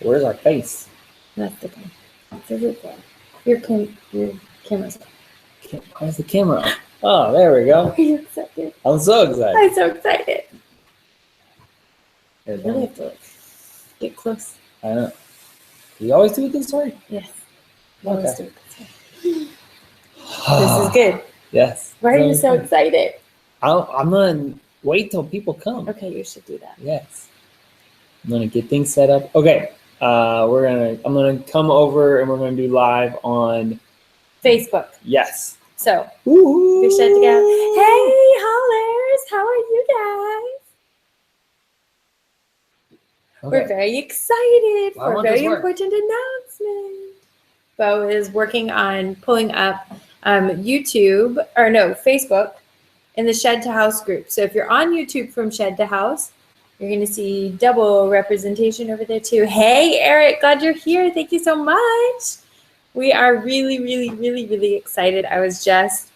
Where's our face? That's the thing. Your camera's on. Where's the camera on? Oh, there we go. Are you excited? I'm so excited. I'm so excited. I really have to like, get close. I know. You always do it this way? Yes. Okay. Always do it this way. This is good. Yes. Why are you so excited? I'm gonna wait till people come. Okay, you should do that. Yes. I'm gonna get things set up. Okay. I'm gonna come over and we're gonna do live on Facebook. Yes. So Woo-hoo. you're set to go. Hey, hollers! How are you guys? Okay. We're very excited Well, for a very important announcement. Bo is working on pulling up Facebook in the Shed to House group. So if you're on YouTube from Shed to House, you're going to see double representation over there too. Hey, Eric, glad you're here. Thank you so much. We are really, really, really, really excited. I was just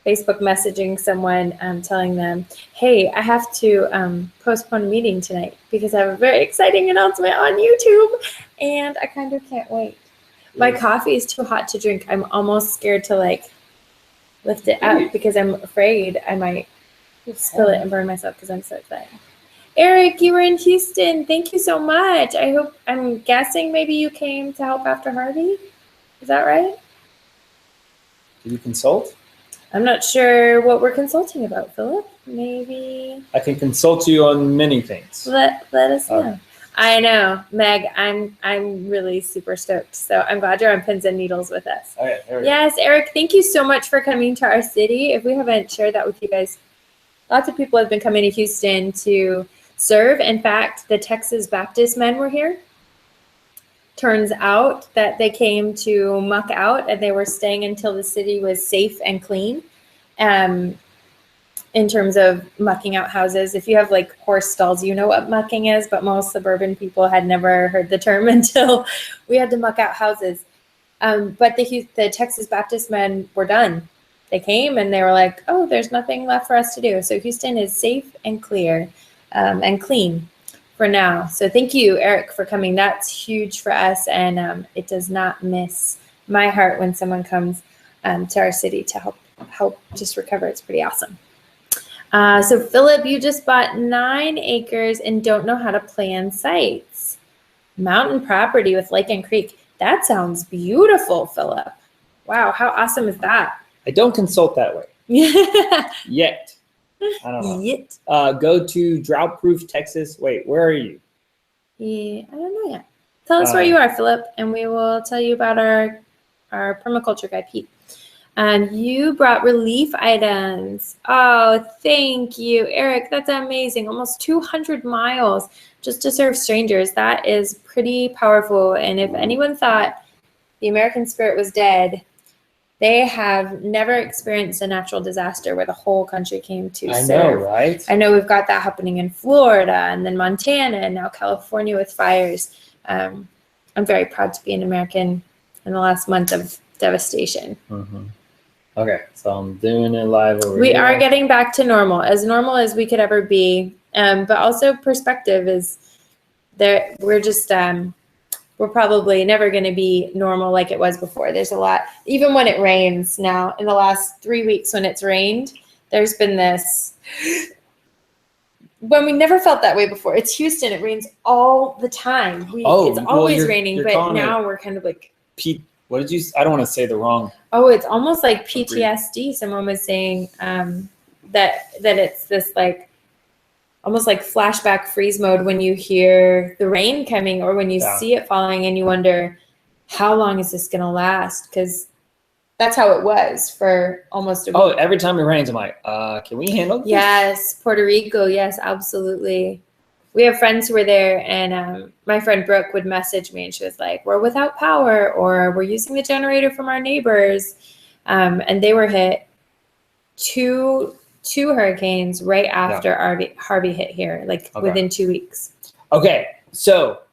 Facebook messaging someone telling them, hey, I have to postpone a meeting tonight because I have a very exciting announcement on YouTube and I kind of can't wait. My coffee is too hot to drink. I'm almost scared to like lift it up because I'm afraid I might spill it and burn myself because I'm so excited. Eric, you were in Houston. Thank you so much. I'm guessing maybe you came to help after Harvey. Is that right? Did you consult? I'm not sure what we're consulting about, Philip. Maybe I can consult you on many things. let us know. I know, Meg. I'm really super stoked. So I'm glad you're on pins and needles with us. Okay, yes, Eric. Thank you so much for coming to our city. If we haven't shared that with you guys, lots of people have been coming to Houston to serve. In fact, the Texas Baptist men were here. Turns out that they came to muck out and they were staying until the city was safe and clean. In terms of mucking out houses, if you have like horse stalls, you know what mucking is, but most suburban people had never heard the term until we had to muck out houses. But the Texas Baptist men were done. They came and they were like, oh, there's nothing left for us to do. So Houston is safe and clear and clean for now. So thank you, Eric, for coming. That's huge for us. And it does not miss my heart when someone comes to our city to help just recover. It's pretty awesome. So Philip, you just bought 9 acres and don't know how to plan sites. Mountain property with lake and creek. That sounds beautiful, Philip. Wow, how awesome is that? I don't consult that way. Yet. I don't know. Yet. Go to Drought-Proof Texas. Wait, where are you? Yeah, I don't know yet. Tell us where you are, Philip, and we will tell you about our permaculture guy, Pete. You brought relief items. Oh, thank you, Eric. That's amazing. Almost 200 miles just to serve strangers. That is pretty powerful. And if anyone thought the American spirit was dead, they have never experienced a natural disaster where the whole country came to serve. I know, right? I know we've got that happening in Florida and then Montana and now California with fires. I'm very proud to be an American in the last month of devastation. Mm-hmm. Okay, so I'm doing it live over here. We are getting back to normal as we could ever be. But also perspective is there. We're just, we're probably never going to be normal like it was before. There's a lot, even when it rains now, in the last 3 weeks when it's rained, there's been this, when we never felt that way before. It's Houston. It rains all the time. It's always raining, but now we're kind of like. What did you? I don't want to say the wrong. Oh, it's almost like PTSD. Someone was saying that it's this like almost like flashback freeze mode when you hear the rain coming or when you see it falling and you wonder how long is this going to last? Because that's how it was for almost a week. Oh, every time it rains, I'm like, can we handle this? Yes, Puerto Rico. Yes, absolutely. We have friends who were there, and my friend Brooke would message me, and she was like, we're without power, or we're using the generator from our neighbors. And they were hit two hurricanes right after Harvey hit here, like within 2 weeks. Okay, so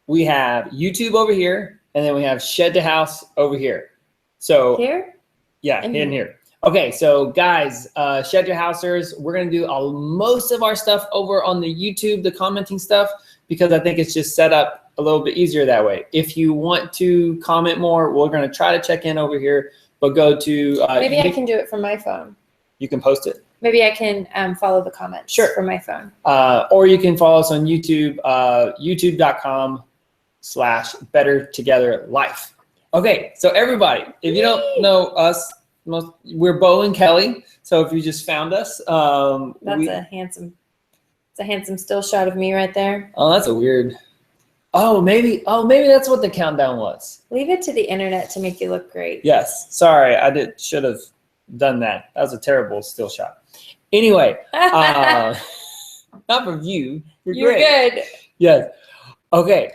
we have YouTube over here, and then we have Shed to House over here. So here? Yeah, in here. Okay, so guys, Shed Your Housers, we're gonna do most of our stuff over on the YouTube, the commenting stuff, because I think it's just set up a little bit easier that way. If you want to comment more, we're gonna try to check in over here, but go to maybe I can do it from my phone. You can post it. Maybe I can follow the comments from my phone. Or you can follow us on YouTube, youtube.com/bettertogetherlife. Okay, so everybody, if you don't know us, we're Bo and Kelly. So if you just found us, that's a handsome still shot of me right there. Oh, that's a weird. Maybe that's what the countdown was. Leave it to the internet to make you look great. Yes, sorry, should have done that. That was a terrible still shot. Anyway, not from you. You're great. Good. Yes. Okay.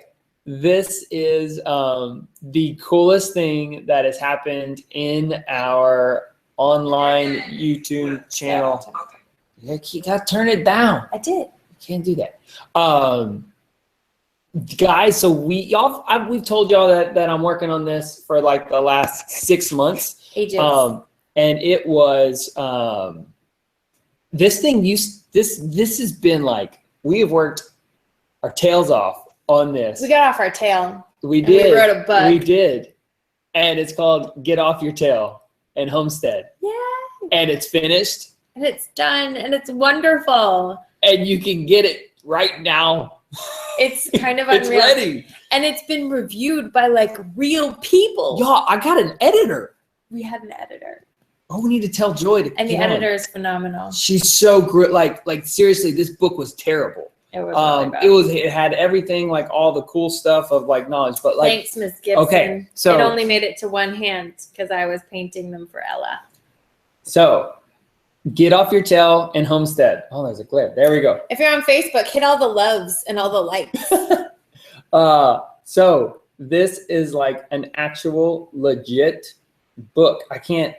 This is the coolest thing that has happened in our online YouTube channel. You got to turn it down. I did. You can't do that. Guys, so we've told y'all that I'm working on this for like the last 6 months. Ages. And it was this has been like, we have worked our tails off on this. We got off our tail. We did. We wrote a book. We did. And it's called Get Off Your Tail and Homestead. Yeah. And it's finished. And it's done. And it's wonderful. And you can get it right now. It's kind of unreal. It's ready. And it's been reviewed by like real people. Y'all, I got an editor. We had an editor. Oh, we need to tell Joy to. And the editor is phenomenal. She's so great. Like seriously, this book was terrible. It was really bad. It had everything, like all the cool stuff of like knowledge, but like. Thanks, Miss Gibson. Okay, so it only made it to one hand because I was painting them for Ella. So, Get Off Your Tail and Homestead. Oh, there's a glare. There we go. If you're on Facebook, hit all the loves and all the likes. So this is like an actual legit book. I can't.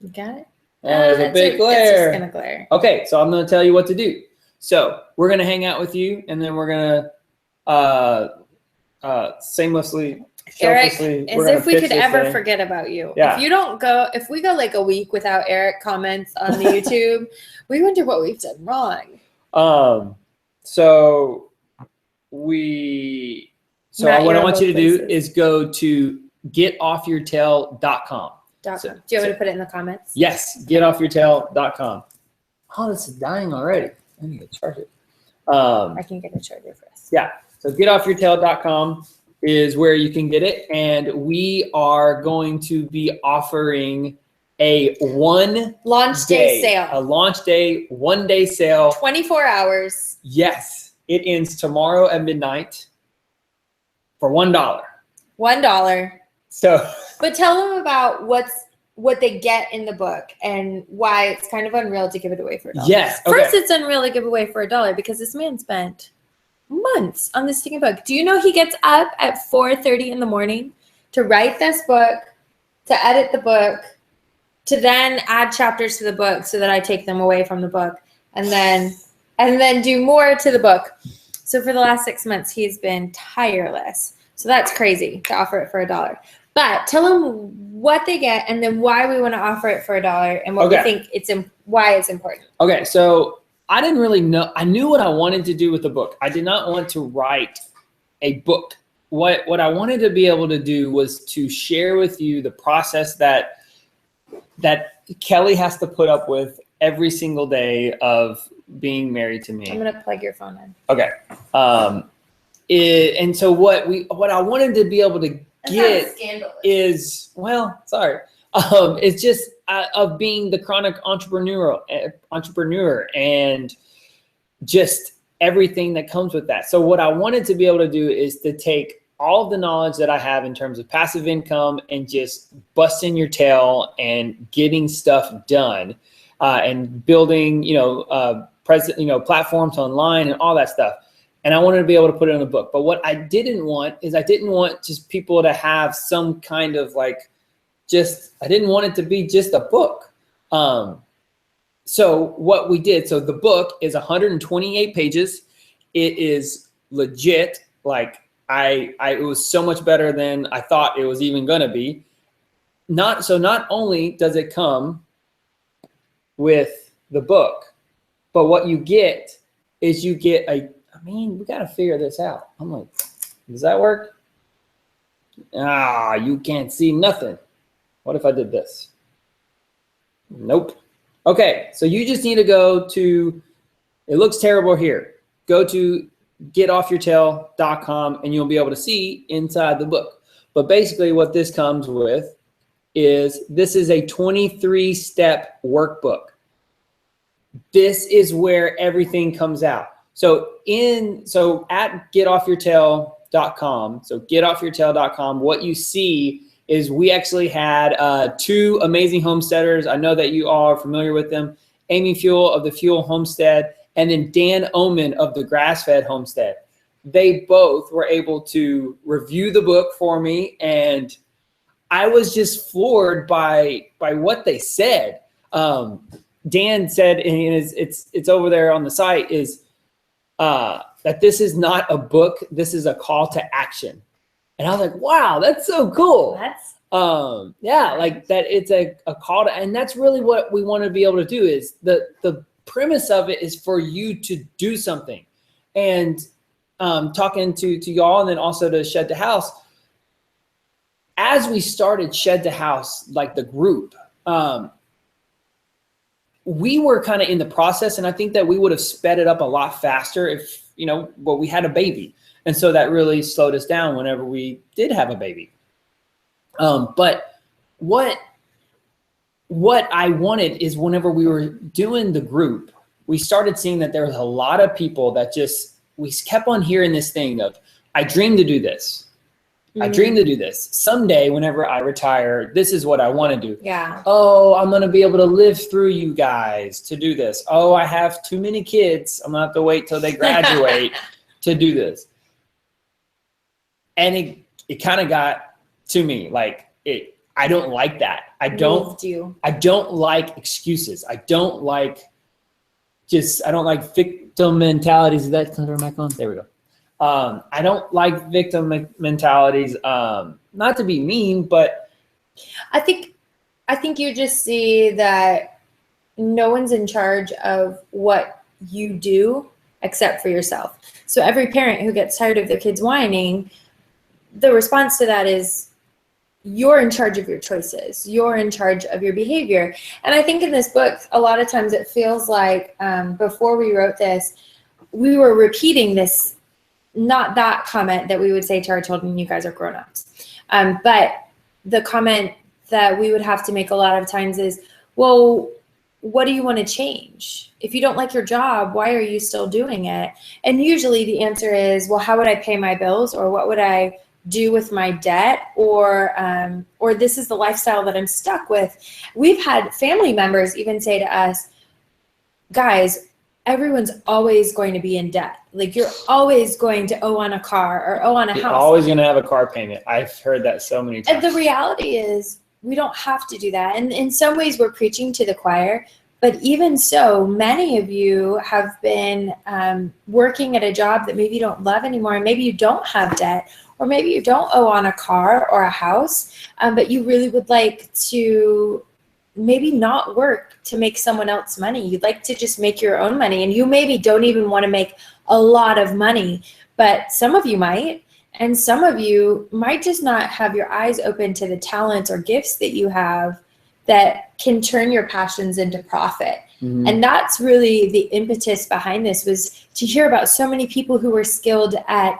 You got it? There's a big glare. It's just gonna glare. Okay, so I'm gonna tell you what to do. So we're gonna hang out with you, and then we're gonna shamelessly. Eric, as if we could ever forget about you. Yeah. If we go like a week without Eric comments on the YouTube, we wonder what we've done wrong. So what I want you to do is go to getoffyourtail.com. Do you want me to put it in the comments? Yes, getoffyourtail.com. Oh, this is dying already. I need to charge it. I can get a charger for us. Yeah. So getoffyourtail.com is where you can get it. And we are going to be offering a launch day sale. A launch day, 1 day sale. 24 hours. Yes. It ends tomorrow at midnight for $1. $1. So, but tell them about what they get in the book and why it's kind of unreal to give it away for $1. Yes. Okay. First, it's unreal to give away for $1 because this man spent months on this stinking book. Do you know he gets up at 4:30 in the morning to write this book, to edit the book, to then add chapters to the book so that I take them away from the book, and then do more to the book. So for the last 6 months, he's been tireless. So that's crazy to offer it for $1. But tell them what they get and then why we want to offer it for $1 and what we think why it's important. Okay, so I didn't really know. I knew what I wanted to do with the book. I did not want to write a book. What I wanted to be able to do was to share with you the process that Kelly has to put up with every single day of being married to me. I'm gonna plug your phone in. Okay. And so what I wanted to be able to get is, well, sorry. It's just of being the chronic entrepreneur and just everything that comes with that. So what I wanted to be able to do is to take all of the knowledge that I have in terms of passive income and just busting your tail and getting stuff done and building, platforms online and all that stuff. And I wanted to be able to put it in a book. But what I didn't want just people to have some kind of I didn't want it to be just a book. So what we did, so the book is 128 pages. It is legit. It was so much better than I thought it was even going to be. Not only does it come with the book. But what you get is we got to figure this out. I'm like, does that work? You can't see nothing. What if I did this? Nope. Okay, so you just need to go to, it looks terrible here. Go to getoffyourtail.com and you'll be able to see inside the book. But basically what this comes with is this is a 23-step workbook. This is where everything comes out. So at getoffyourtail.com, what you see is we actually had 2 amazing homesteaders. I know that you all are familiar with them. Amy Fuel of the Fuel Homestead, and then Dan Oman of the Grass-Fed Homestead. They both were able to review the book for me, and I was just floored by what they said. Dan said, and it's over there on the site, is that this is not a book, this is a call to action. And I was like, wow, that's so cool. Like that it's a call to, and that's really what we want to be able to do. Is the premise of it is for you to do something. And talking to y'all, and then also to Shed the House, as we started Shed the House, like the group, we were kind of in the process, and I think that we would have sped it up a lot faster if, we had a baby. And so that really slowed us down whenever we did have a baby. But what I wanted is whenever we were doing the group, we started seeing that there was a lot of people that we kept on hearing this thing of, I dream to do this. I dream to do this. Someday, whenever I retire, this is what I want to do. Yeah. Oh, I'm going to be able to live through you guys to do this. Oh, I have too many kids. I'm going to have to wait till they graduate to do this. And it kind of got to me. Like, I don't like that. I don't like excuses. I don't like victim mentalities. Is that turn back on? There we go. I don't like victim mentalities. Not to be mean, but I think you just see that no one's in charge of what you do except for yourself. So every parent who gets tired of their kids whining, the response to that is, you're in charge of your choices. You're in charge of your behavior. And I think in this book, a lot of times it feels like before we wrote this, we were repeating this, not that comment that we would say to our children, you guys are grown-ups. But the comment that we would have to make a lot of times is, well, what do you want to change? If you don't like your job, why are you still doing it? And usually the answer is, well, how would I pay my bills? Or what would I do with my debt? Or this is the lifestyle that I'm stuck with. We've had family members even say to us, guys, everyone's always going to be in debt. Like, you're always going to owe on a car or owe on a house. You're always going to have a car payment. I've heard that so many times. And the reality is we don't have to do that. And in some ways we're preaching to the choir, but even so, many of you have been working at a job that maybe you don't love anymore, and maybe you don't have debt, or maybe you don't owe on a car or a house, but you really would like to maybe not work to make someone else money. You'd like to just make your own money, and you maybe don't even want to make a lot of money, but some of you might, and some of you might just not have your eyes open to the talents or gifts that you have that can turn your passions into profit. Mm-hmm. And that's really the impetus behind this, was to hear about so many people who were skilled at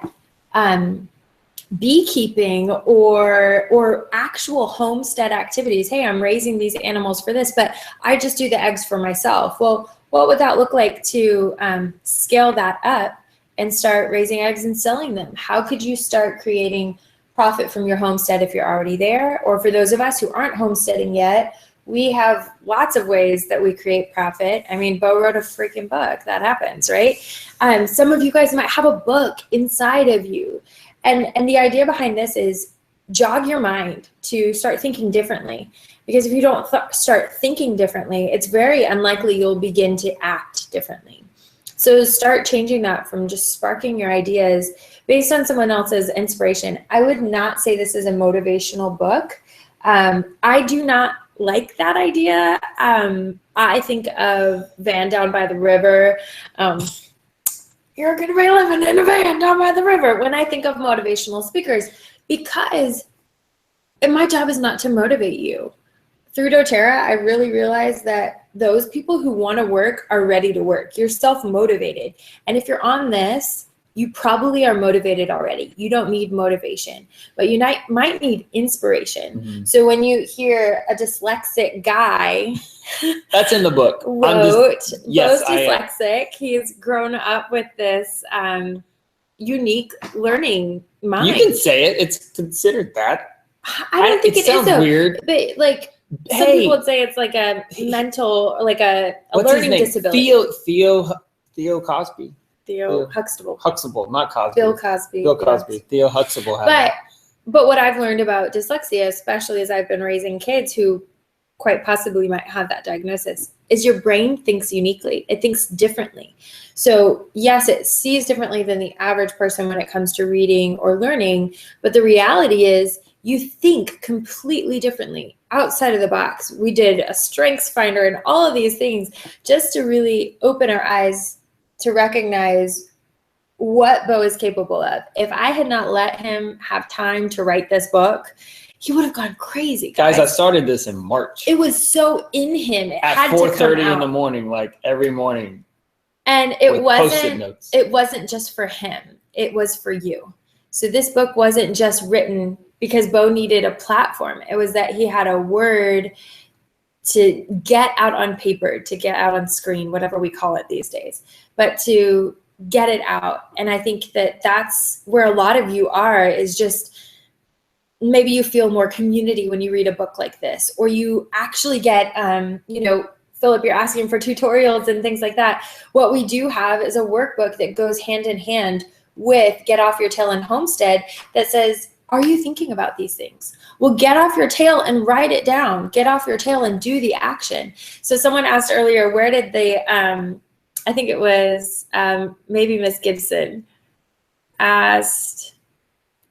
beekeeping or actual homestead activities. Hey, I'm raising these animals for this, but I just do the eggs for myself. Well, what would that look like to scale that up and start raising eggs and selling them? How could you start creating profit from your homestead if you're already there? Or for those of us who aren't homesteading yet, we have lots of ways that we create profit. I mean, Bo wrote a freaking book. That happens, right? Some of you guys might have a book inside of you. And the idea behind this is jog your mind to start thinking differently. Because if you don't start thinking differently, it's very unlikely you'll begin to act differently. So start changing that from just sparking your ideas based on someone else's inspiration. I would not say this is a motivational book. I do not like that idea. I think of van down by the river. You're going to be living in a van down by the river when I think of motivational speakers, because my job is not to motivate you. Through doTERRA, I really realized that those people who want to work are ready to work. You're self-motivated. And if you're on this, you probably are motivated already. You don't need motivation, but you might need inspiration. Mm-hmm. So when you hear a dyslexic guy that's in the book. Bo's dyslexic. He's grown up with this unique learning mind. You can say it. It's considered that. I don't think it sounds is, though. weird. But like some people would say it's like a mental, like a learning disability. Theo Cosby. Theo Huxtable. Huxtable, not Cosby. Bill Cosby. Bill Cosby. Yes. Theo Huxtable. But what I've learned about dyslexia, especially as I've been raising kids who quite possibly might have that diagnosis, is your brain thinks uniquely. It thinks differently. So yes, it sees differently than the average person when it comes to reading or learning. But the reality is you think completely differently outside of the box. We did a strengths finder and all of these things just to really open our eyes to recognize what Bo is capable of. If I had not let him have time to write this book, he would have gone crazy. Guys, I started this in March. It was so in him. It at 4:30 in the morning, like every morning. And it wasn't just for him. It was for you. So this book wasn't just written because Bo needed a platform. It was that he had a word to get out on paper, to get out on screen, whatever we call it these days, but to get it out. And I think that that's where a lot of you are, is just maybe you feel more community when you read a book like this, or you actually get, Philip, you're asking for tutorials and things like that. What we do have is a workbook that goes hand in hand with Get Off Your Tail and Homestead that says, are you thinking about these things? Well, get off your tail and write it down. Get off your tail and do the action. So someone asked earlier, where did they, I think it was maybe Miss Gibson asked,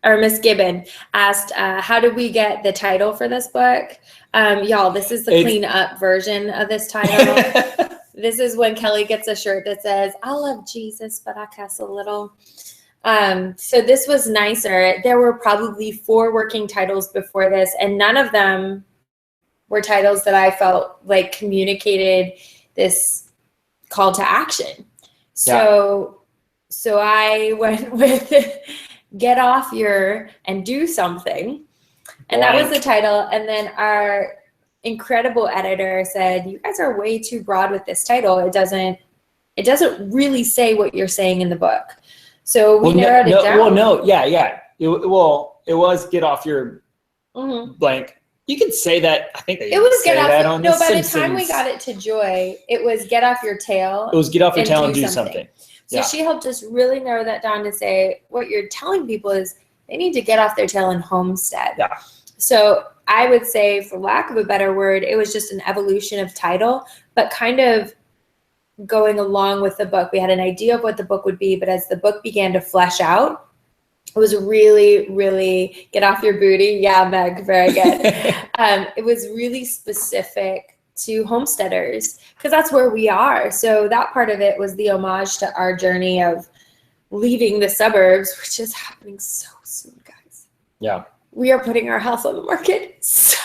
or Miss Gibbon asked, how did we get the title for this book? Y'all, this is the clean up version of this title. This is when Kelly gets a shirt that says, I love Jesus, but I cuss a little. So this was nicer. There were probably 4 working titles before this, and none of them were titles that I felt like communicated this call to action. So I went with Get Off Your and Do Something. And that was the title. And then our incredible editor said, you guys are way too broad with this title. It doesn't really say what you're saying in the book. So we narrowed it down. It was Get Off Your blank. You could say that. I think it was Get Off. No, by the time we got it to Joy, it was Get Off Your Tail. It was Get Off Your Tail and Do Something. So she helped us really narrow that down to say what you're telling people is they need to get off their tail and homestead. Yeah. So I would say, for lack of a better word, it was just an evolution of title, but kind of going along with the book. We had an idea of what the book would be, but as the book began to flesh out, it was really, really Get Off Your Booty. Yeah, Meg, very good. It was really specific to homesteaders because that's where we are. So that part of it was the homage to our journey of leaving the suburbs, which is happening so soon, guys. Yeah. We are putting our house on the market so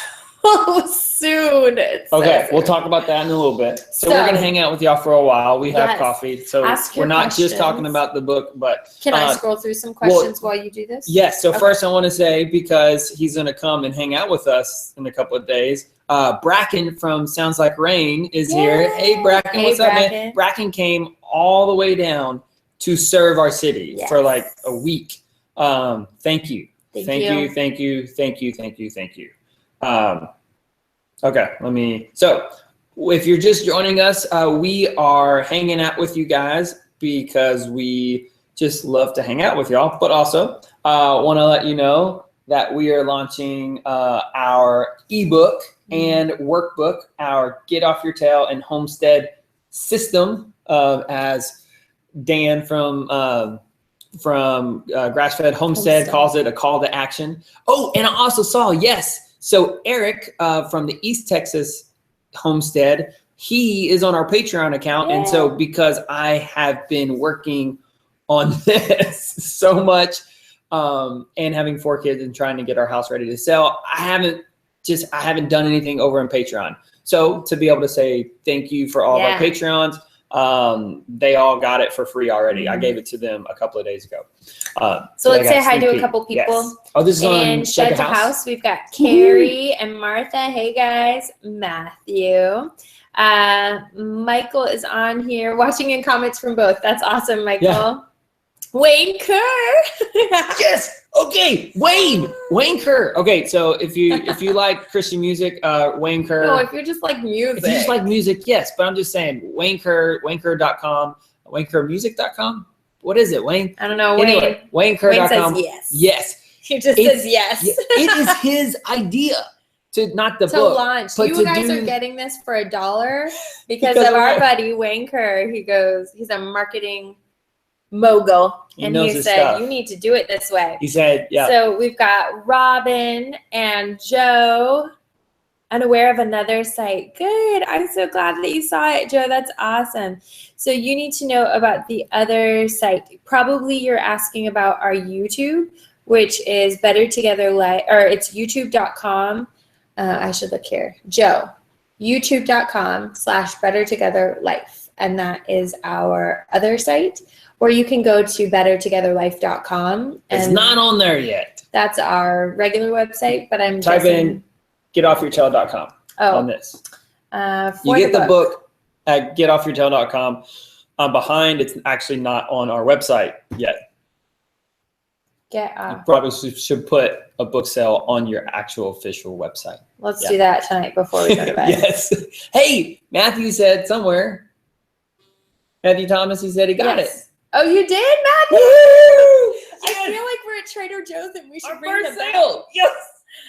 soon. Okay, we'll talk about that in a little bit. So we're going to hang out with y'all for a while. We have coffee. So we're not just talking about the book, but... Can I scroll through some questions while you do this? Yes. So first I want to say, because he's going to come and hang out with us in a couple of days, Brackin from Sounds Like Rain is here. Hey, Brackin, what's up, man? Brackin came all the way down to serve our city for like a week. Thank you. Thank you. Okay, so if you're just joining us, we are hanging out with you guys because we just love to hang out with y'all, but also want to let you know that we are launching our ebook and workbook, our Get Off Your Tail and Homestead system, as Dan from Grass-Fed Homestead calls it, a call to action. Oh, and I also saw, So Eric from the East Texas Homestead, he is on our Patreon account. And so because I have been working on this so much and having 4 kids and trying to get our house ready to sell, I haven't done anything over on Patreon. So to be able to say thank you for all of our Patreons, they all got it for free already. I gave it to them a couple of days ago. So let's say hi to a couple people. Yes. Oh, this is in on Shed to House. We've got Carrie and Martha. Hey guys, Matthew. Michael is on here watching in comments from both. That's awesome, Michael. Yeah. Wayne Kerr. Yes. Okay. Wayne Kerr. Okay. So if you like Christian music, Wayne Kerr. No, if you just like music. If you just like music, yes. But I'm just saying Wayne Kerr, WayneKerr.com, WayneKerrmusic.com. What is it, Wayne? I don't know. Anyway, WayneKerr.com. Wayne says yes. Yes. He just says yes. It is his idea to not the to book. Launch. You guys are getting this for $1 because of our buddy Wayne Kerr. He's a marketing mogul, and he said stuff. You need to do it this way. He said, yeah. So we've got Robin and Joe, unaware of another site. Good. I'm so glad that you saw it, Joe. That's awesome. So you need to know about the other site. Probably you're asking about our YouTube, which is Better Together Life, or it's youtube.com. I should look here. Joe, youtube.com/bettertogetherlife. And that is our other site. Or you can go to bettertogetherlife.com. It's not on there yet. That's our regular website, but I'm type in getoffyourtail.com on this. You get the book at getoffyourtail.com. I'm behind. It's actually not on our website yet. Get off. You probably should put a book sale on your actual official website. Let's do that tonight before we go to bed. Yes. Hey, Matthew said somewhere. Matthew Thomas, he said he got it. Oh, you did, Matthew? I feel like we're at Trader Joe's and we should bring them back. Yes.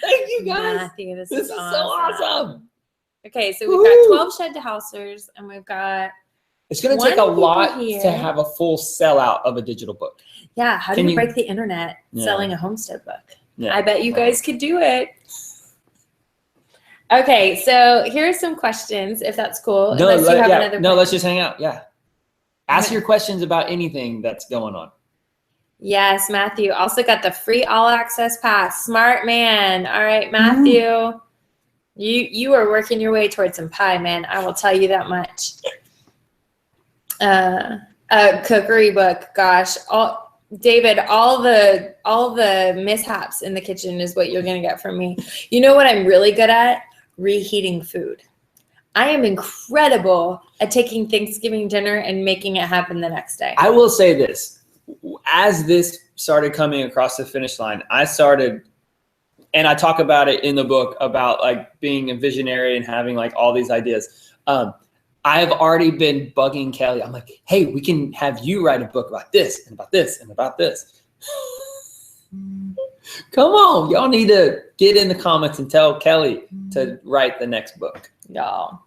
Thank you, guys. Matthew, this is so awesome. Okay, so we've got 12 Shed to Housers, and we've got. It's going to take a lot to have a full sellout of a digital book. Yeah. How do you break the internet selling a Homestead book? Yeah. I bet you guys could do it. Okay, so here are some questions, if that's cool. Let's just hang out. Yeah. Ask your questions about anything that's going on. Yes, Matthew. Also got the free all-access pass. Smart man. All right, Matthew. You are working your way towards some pie, man. I will tell you that much. Cookery book. Gosh, David, all the mishaps in the kitchen is what you're gonna get from me. You know what I'm really good at? Reheating food. I am incredible at taking Thanksgiving dinner and making it happen the next day. I will say this. As this started coming across the finish line, I started, and I talk about it in the book about like being a visionary and having like all these ideas. I have already been bugging Kelly. I'm like, hey, we can have you write a book about this and about this and about this. Come on, y'all need to get in the comments and tell Kelly to write the next book. Y'all.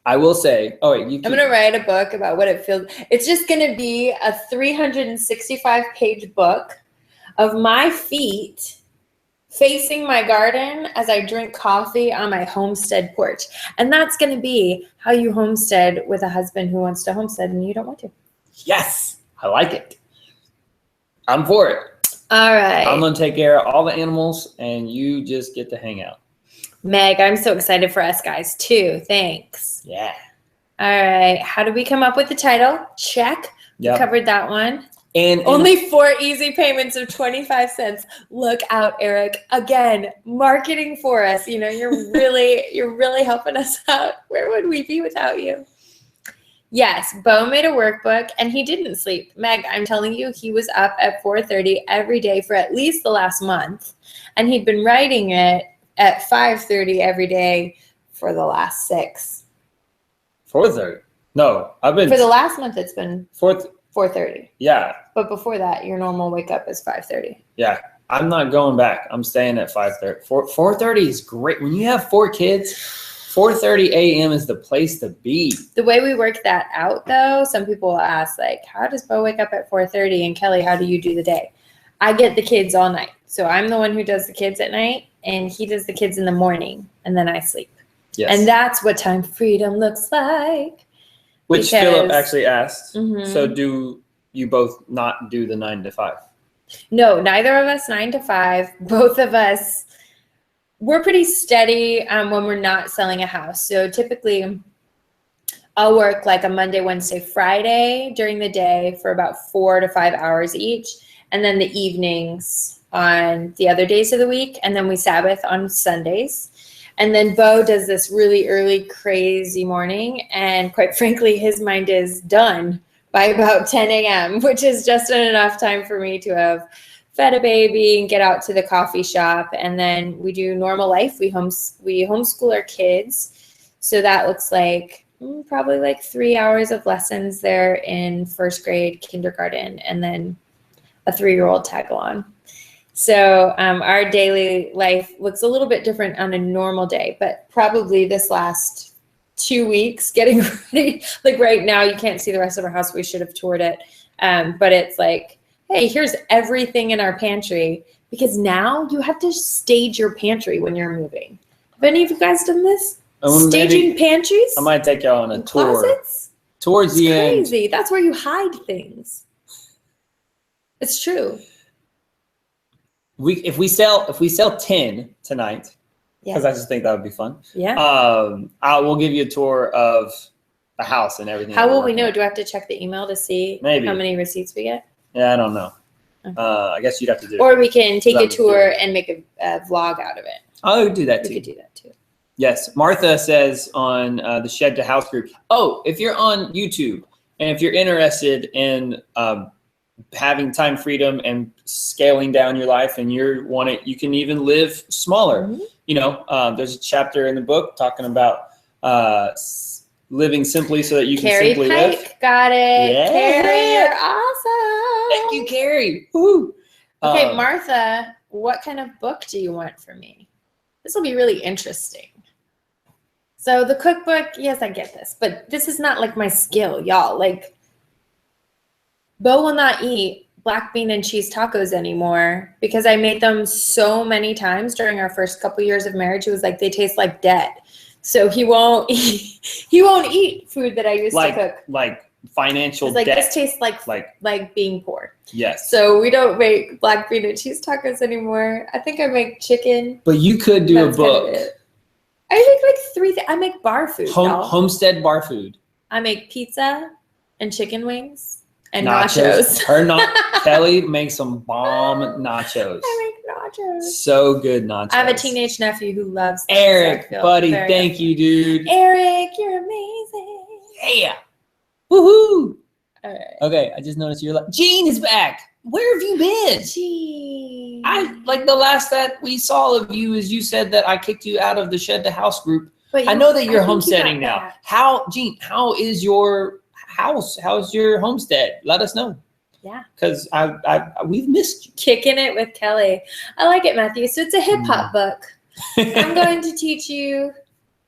I will say, I'm going to write a book about what it feels. It's just going to be a 365-page book of my feet facing my garden as I drink coffee on my homestead porch. And that's going to be how you homestead with a husband who wants to homestead and you don't want to. Yes, I like it. I'm for it. All right. I'm going to take care of all the animals and you just get to hang out. Meg, I'm so excited for us guys too. Thanks. Yeah. All right. How did we come up with the title? Check. Yep. We covered that one. And only 4 easy payments of 25 cents. Look out, Eric. Again, marketing for us. You know, you're really helping us out. Where would we be without you? Yes, Bo made a workbook and he didn't sleep. Meg, I'm telling you, he was up at 4:30 every day for at least the last month. And he'd been writing it at 5:30 every day for the last 6. 4:30? No, I've been. For the last month, it's been 4:30. Yeah. But before that, your normal wake up is 5:30. Yeah. I'm not going back. I'm staying at 5:30. 4:30 is great. When you have 4 kids, 4:30 a.m. is the place to be. The way we work that out, though, some people will ask, like, how does Bo wake up at 4:30? And Kelly, how do you do the day? I get the kids all night. So I'm the one who does the kids at night, and he does the kids in the morning, and then I sleep. Yes. And that's what time freedom looks like. Which Philip actually asked. Mm-hmm. So do you both not do the 9 to 5? No, neither of us 9 to 5. Both of us, we're pretty steady when we're not selling a house. So typically I'll work like a Monday, Wednesday, Friday during the day for about 4 to 5 hours each. And then the evenings on the other days of the week. And then we Sabbath on Sundays. And then Bo does this really early, crazy morning. And quite frankly, his mind is done by about 10 a.m., which is just enough time for me to have fed a baby and get out to the coffee shop. And then we do normal life. We homeschool our kids. So that looks like probably like 3 hours of lessons there in first grade, kindergarten, and then a 3-year-old tag along. So our daily life looks a little bit different on a normal day, but probably this last 2 weeks getting ready. Like right now, you can't see the rest of our house. We should have toured it. But it's like, hey, here's everything in our pantry, because now you have to stage your pantry when you're moving. Have any of you guys done this? Staging pantries? I might take y'all on a tour. Closets? Towards the end. Crazy. That's where you hide things. It's true. If we sell 10 tonight, because I just think that would be fun. Yeah. I will give you a tour of the house and everything. How will we know? Do I have to check the email to see how many receipts we get? Yeah, I don't know. Okay. I guess you'd have to do it. Or we can take a tour and make a vlog out of it. I would do that too. We could do that too. Yes. Martha says on the Shed to House group, if you're on YouTube and if you're interested in having time freedom and scaling down your life, and you can even live smaller. Mm-hmm. You know, there's a chapter in the book talking about living simply so that you can simply live. Got it. Yeah. Carrie, you're awesome. Thank you, Carrie. Woo. Okay, Martha, what kind of book do you want from me? This will be really interesting. So the cookbook, yes, I get this, but this is not like my skill, y'all. Like, Bo will not eat black bean and cheese tacos anymore because I made them so many times during our first couple years of marriage. It was like they taste like dead. So he won't eat food that I used to cook. Like financial debt. This tastes like being poor. Yes. So we don't make black bean and cheese tacos anymore. I think I make chicken. But you could do a book. Kind of I make like 3 things. I make bar food. Homestead bar food. I make pizza and chicken wings. And nachos. Kelly makes some bomb nachos. I make nachos. So good nachos. I have a teenage nephew who loves them. Eric, buddy, thank you, dude. Eric, you're amazing. Yeah. Woohoo. All right. Okay, I just noticed you're like, Gene is back. Where have you been? Gene. The last that we saw of you is you said that I kicked you out of the Shed to House group. But I know that you're homesteading now. Gene, how is your house? How's your homestead? Let us know. Yeah, because we've missed you. Kicking it with Kelly. I like it, Matthew. So it's a hip hop book. I'm going to teach you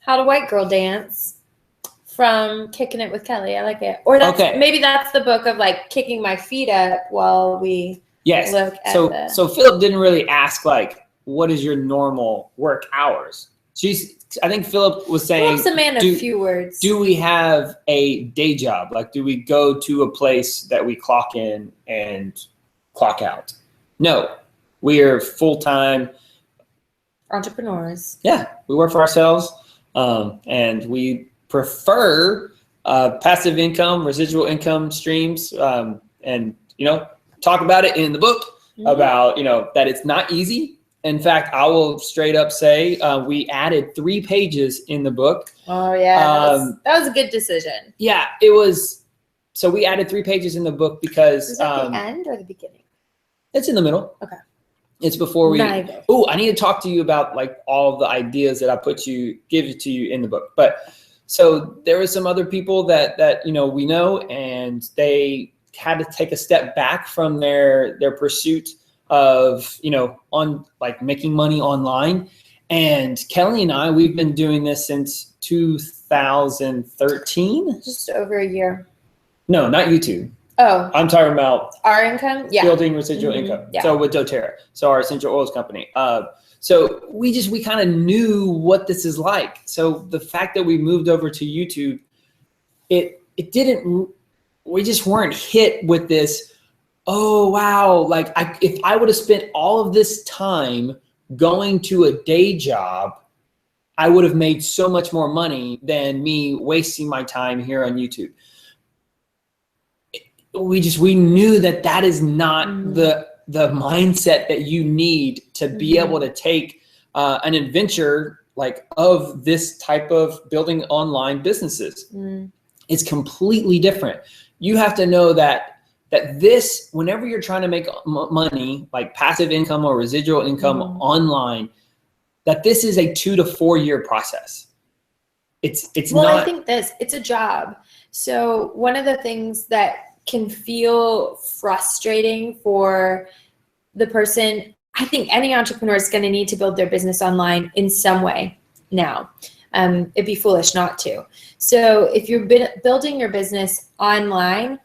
how to white girl dance from Kicking It with Kelly. I like it. Or maybe that's the book of like kicking my feet up while we look at So Philip didn't really ask like, what is your normal work hours? I think Philip was saying, Philip's a man of few words. Do we have a day job? Like, do we go to a place that we clock in and clock out? No, we are full-time entrepreneurs. Yeah, we work for ourselves, and we prefer passive income, residual income streams, and talk about it in the book about that it's not easy. In fact, I will straight up say we added 3 pages in the book. Oh, yeah. That was a good decision. Yeah, it was. So we added 3 pages in the book because... Is that the end or the beginning? It's in the middle. Okay. It's before we... Neither. Oh, I need to talk to you about like all the ideas that I give it to you in the book. But so there were some other people that we know, and they had to take a step back from their pursuit of on like making money online. And Kelly and I, we've been doing this since 2013. Just over a year. No, not YouTube. Oh, I'm talking about our income. Yeah. Building residual income. Yeah. So with doTERRA, so our essential oils company. So we kind of knew what this is like. So the fact that we moved over to YouTube, we just weren't hit with this, oh, wow. Like if I would have spent all of this time going to a day job, I would have made so much more money than me wasting my time here on YouTube. We knew that is not the mindset that you need to be able to take an adventure like of this type of building online businesses. It's completely different. You have to know that this, whenever you're trying to make money, like passive income or residual income online, that this is a 2 to 4 year process. It's well, not. I think it's a job. So one of the things that can feel frustrating for the person, I think any entrepreneur is going to need to build their business online in some way now. It'd be foolish not to. So if you're building your business online,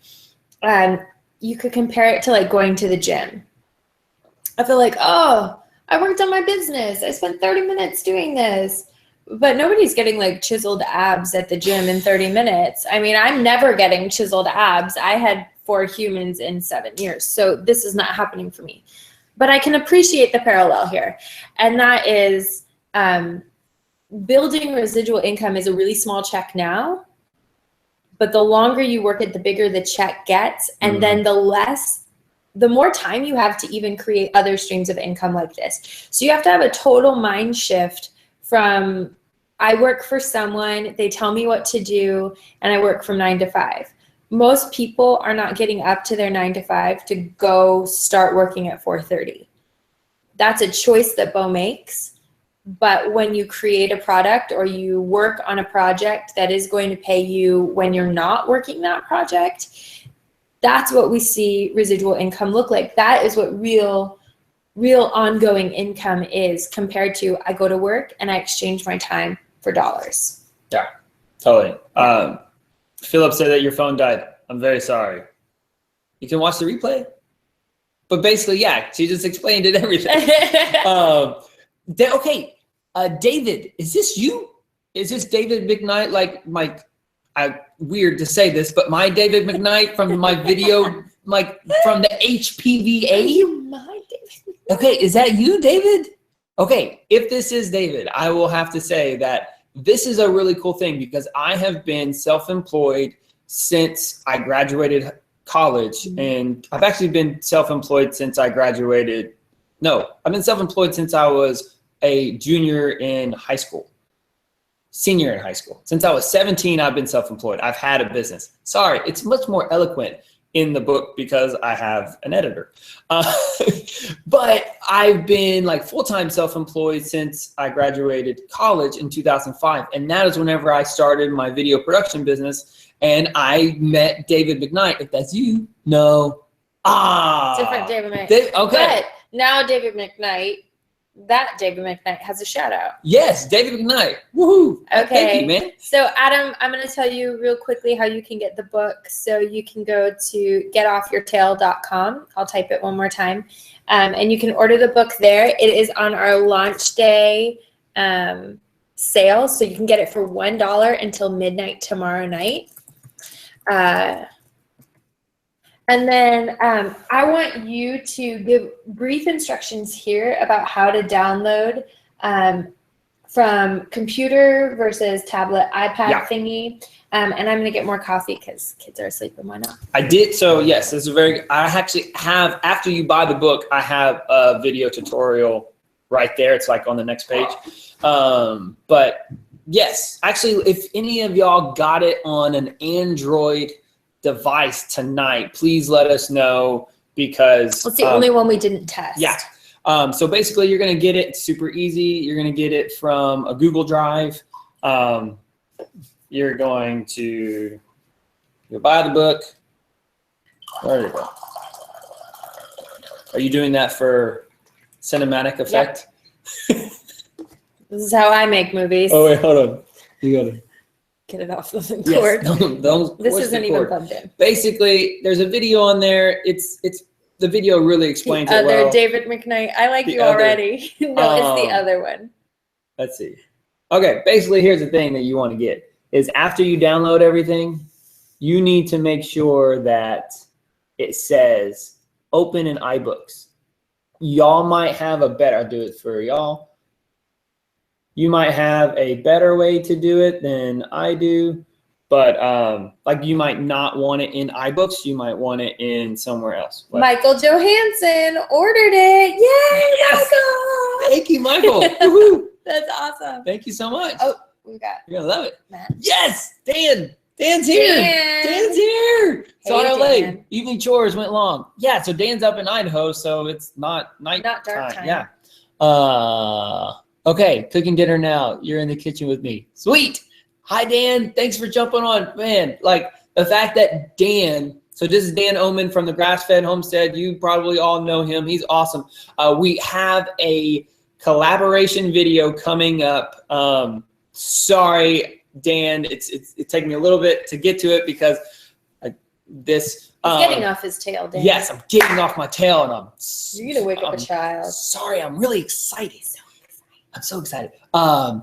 you could compare it to like going to the gym. I feel like, oh, I worked on my business. I spent 30 minutes doing this. But nobody's getting like chiseled abs at the gym in 30 minutes. I mean, I'm never getting chiseled abs. I had 4 humans in 7 years. So this is not happening for me. But I can appreciate the parallel here. And that is building residual income is a really small check now. But the longer you work it, the bigger the check gets. And then the more time you have to even create other streams of income like this. So you have to have a total mind shift from I work for someone, they tell me what to do, and I work from 9 to 5. Most people are not getting up to their 9 to 5 to go start working at 4:30. That's a choice that Bo makes. But when you create a product or you work on a project that is going to pay you when you're not working that project, that's what we see residual income look like. That is what real ongoing income is compared to I go to work and I exchange my time for dollars. Yeah, totally. Philip said that your phone died. I'm very sorry. You can watch the replay. But basically, yeah, she just explained it, everything. Okay, David, is this you? Is this David McKnight? Weird to say this, but my David McKnight from my video, like from the HPVA? Okay, is that you, David? Okay, if this is David, I will have to say that this is a really cool thing because I have been self-employed since I graduated college, and I've actually been self-employed since I graduated. No, I've been self-employed since I was a junior in high school, senior in high school. Since I was 17, I've been self-employed. I've had a business. Sorry, it's much more eloquent in the book because I have an editor. But I've been like full-time self-employed since I graduated college in 2005. And that is whenever I started my video production business and I met David McKnight. If that's you, no. Different David McKnight. Okay. But now David McKnight, that David McKnight has a shout out. Yes, David McKnight. Woohoo. Okay. Thank you, man. So Adam, I'm going to tell you real quickly how you can get the book. So you can go to getoffyourtail.com. I'll type it one more time. And you can order the book there. It is on our launch day sale. So you can get it for $1 until midnight tomorrow night. And then I want you to give brief instructions here about how to download from computer versus tablet, iPad thingy. And I'm going to get more coffee because kids are asleep and why not? I did. So yes, this is I actually have, after you buy the book, I have a video tutorial right there. It's like on the next page. But yes, actually, if any of y'all got it on an Android device tonight, please let us know because it's the only one we didn't test. Yeah. So basically you're going to get it. It's super easy. You're going to get it from a Google Drive. You're going to buy the book. There you go. Are you doing that for cinematic effect? Yep. This is how I make movies. Oh wait, hold on. You got it. Get it off the cord. Yes, this isn't even plugged in. Basically, there's a video on there. It's the video really explains it well. David McKnight. I like you already. No, it's the other one. Let's see. Okay, basically, here's the thing that you want to get is after you download everything, you need to make sure that it says open in iBooks. Y'all might have a better, I'll do it for y'all. You might have a better way to do it than I do, but like you might not want it in iBooks. You might want it in somewhere else. But Michael Johansson ordered it. Yay, yes! Michael! Thank you, Michael. Woohoo! That's awesome. Thank you so much. Oh, we got. You're gonna love it. Matt. Yes, Dan. Dan's here. Dan's here. Sorry, I'm late. Evening chores went long. Yeah, so Dan's up in Idaho, so it's not night not dark time. Yeah. Okay, cooking dinner now. You're in the kitchen with me. Sweet. Hi, Dan. Thanks for jumping on. Man, like the fact that Dan, so this is Dan Oman from the Grass-Fed Homestead. You probably all know him. He's awesome. We have a collaboration video coming up. Sorry, Dan, it's taking me a little bit to get to it because this. He's getting off his tail, Dan. Yes, I'm getting off my tail, and you're gonna wake up a child. Sorry, I'm really excited. I'm so excited.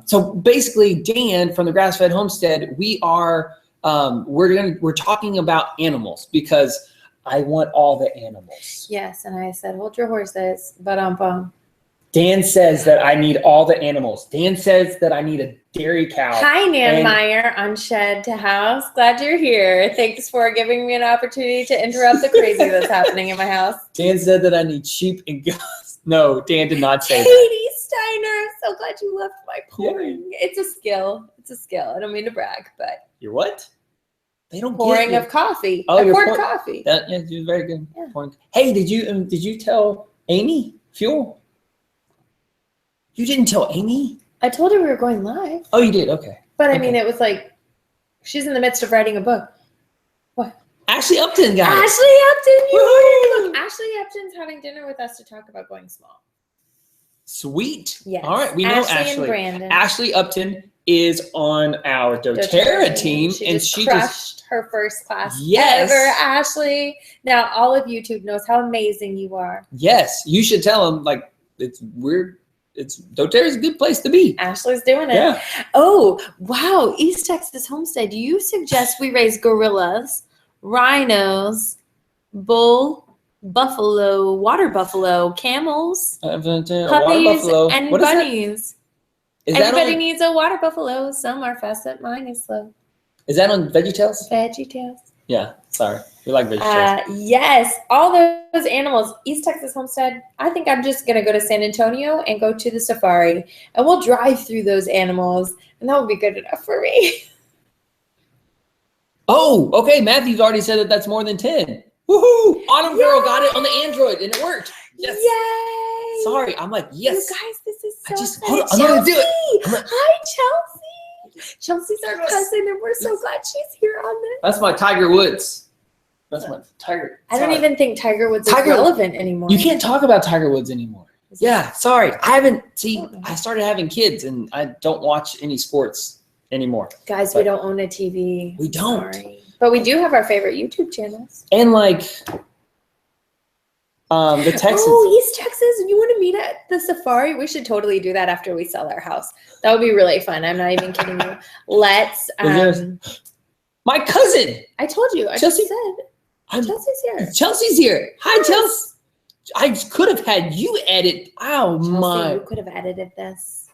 So basically, Dan from the Grass-Fed Homestead, we are we're talking about animals because I want all the animals. Yes, and I said, hold your horses, but Dan says that I need all the animals. Dan says that I need a dairy cow. Hi, Nan Meyer on Shed to House. Glad you're here. Thanks for giving me an opportunity to interrupt the crazy that's happening in my house. Dan said that I need sheep and goats. No, Dan did not say that. Katie Steiner, I'm so glad you left my pouring. Yeah. It's a skill. It's a skill. I don't mean to brag, but. You're what? They don't pouring of coffee. Oh, I poured coffee. Yeah, you're very good. Yeah. Hey, did you tell Amy Fuel? You didn't tell Amy? I told her we were going live. Oh, you did? Okay. But I mean, it was like, she's in the midst of writing a book. What? Ashley Upton, guys. Ashley Upton. Look, Ashley Upton's having dinner with us to talk about going small. Sweet. Yes. All right. We know Ashley. And Brandon. Ashley Upton is on our doTERRA team. And she crushed her first class ever, Ashley. Now, all of YouTube knows how amazing you are. Yes. You should tell them, like, it's weird. doTERRA is a good place to be. Ashley's doing it. Yeah. Oh, wow. East Texas Homestead. Do you suggest we raise gorillas, rhinos, bull, buffalo, water buffalo, camels, puppies, and bunnies? Everybody needs a water buffalo. Some are fast, but mine is slow. Is that on VeggieTales? VeggieTales. Yeah, sorry. We like VeggieTales. Yes, all those animals. East Texas Homestead. I think I'm just going to go to San Antonio and go to the safari. And we'll drive through those animals. And that will be good enough for me. Oh, okay. Matthew's already said that that's more than 10. Woohoo! Autumn Girl got it on the Android and it worked. Yes. Yay! Sorry, I'm like, yes. You guys, this is so exciting. Hold on, I'm going to do it. Hi, Chelsea. Chelsea's our cousin, and we're so glad she's here on this. That's my Tiger Woods. That's my Tiger. I don't even think Tiger Woods is relevant anymore. You can't talk about Tiger Woods anymore. Yeah, sorry. I started having kids, and I don't watch any sports anymore. Guys, we don't own a TV. We don't. Sorry. But we do have our favorite YouTube channels. And like the Texas. Oh, East Texas. You want to meet at the safari? We should totally do that after we sell our house. That would be really fun. I'm not even kidding you. Let's. My cousin. I told you. I just said. Chelsea's here. Chelsea's here. Hi, Chelsea. I could have had you edit. Oh, Chelsea, my. You could have edited this.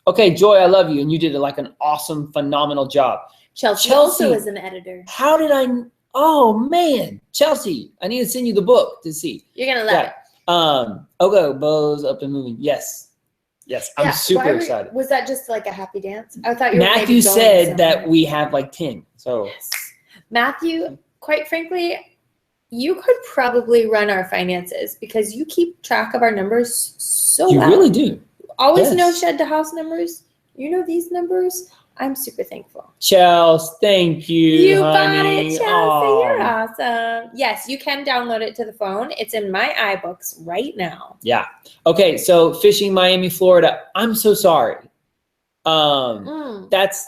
Okay, Joy, I love you. And you did like an awesome, phenomenal job. Chelsea also is an editor. How did I? Oh, man. Chelsea, I need to send you the book to see. You're going to love it. Okay, Bo's up and moving. Yes. I'm super excited. Was that just like a happy dance? I thought you were Matthew said that we have like 10. So yes. Matthew, quite frankly, you could probably run our finances because you keep track of our numbers so well. You really do. Always know Shed to House numbers. You know these numbers. I'm super thankful. Chelsea, thank you. You got it, Chelsea. You're awesome. Yes, you can download it to the phone. It's in my iBooks right now. Yeah. Okay, so fishing Miami, Florida. I'm so sorry. That's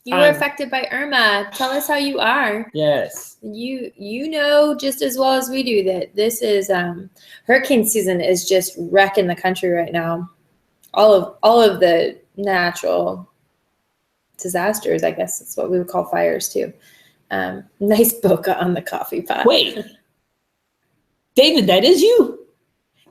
You were affected by Irma. Tell us how you are. Yes. You know just as well as we do that this is hurricane season is just wrecking the country right now. All of the natural disasters, I guess that's what we would call fires too. Nice bokeh on the coffee pot. Wait, David, that is you?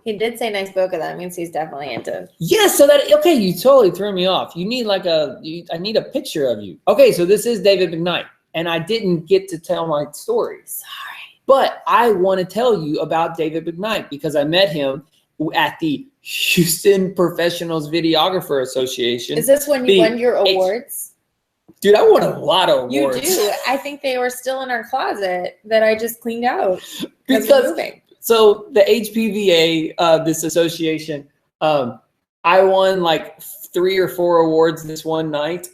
He did say nice bokeh. That means he's definitely into. Yeah, so okay, you totally threw me off. You need I need a picture of you. Okay, so this is David McKnight, and I didn't get to tell my story. Sorry. But I want to tell you about David McKnight because I met him at the Houston Professionals Videographer Association. Is this when you won your awards? Dude, I won a lot of awards. You do. I think they were still in our closet that I just cleaned out. Because so the HPVA, this association, I won like 3 or 4 awards this one night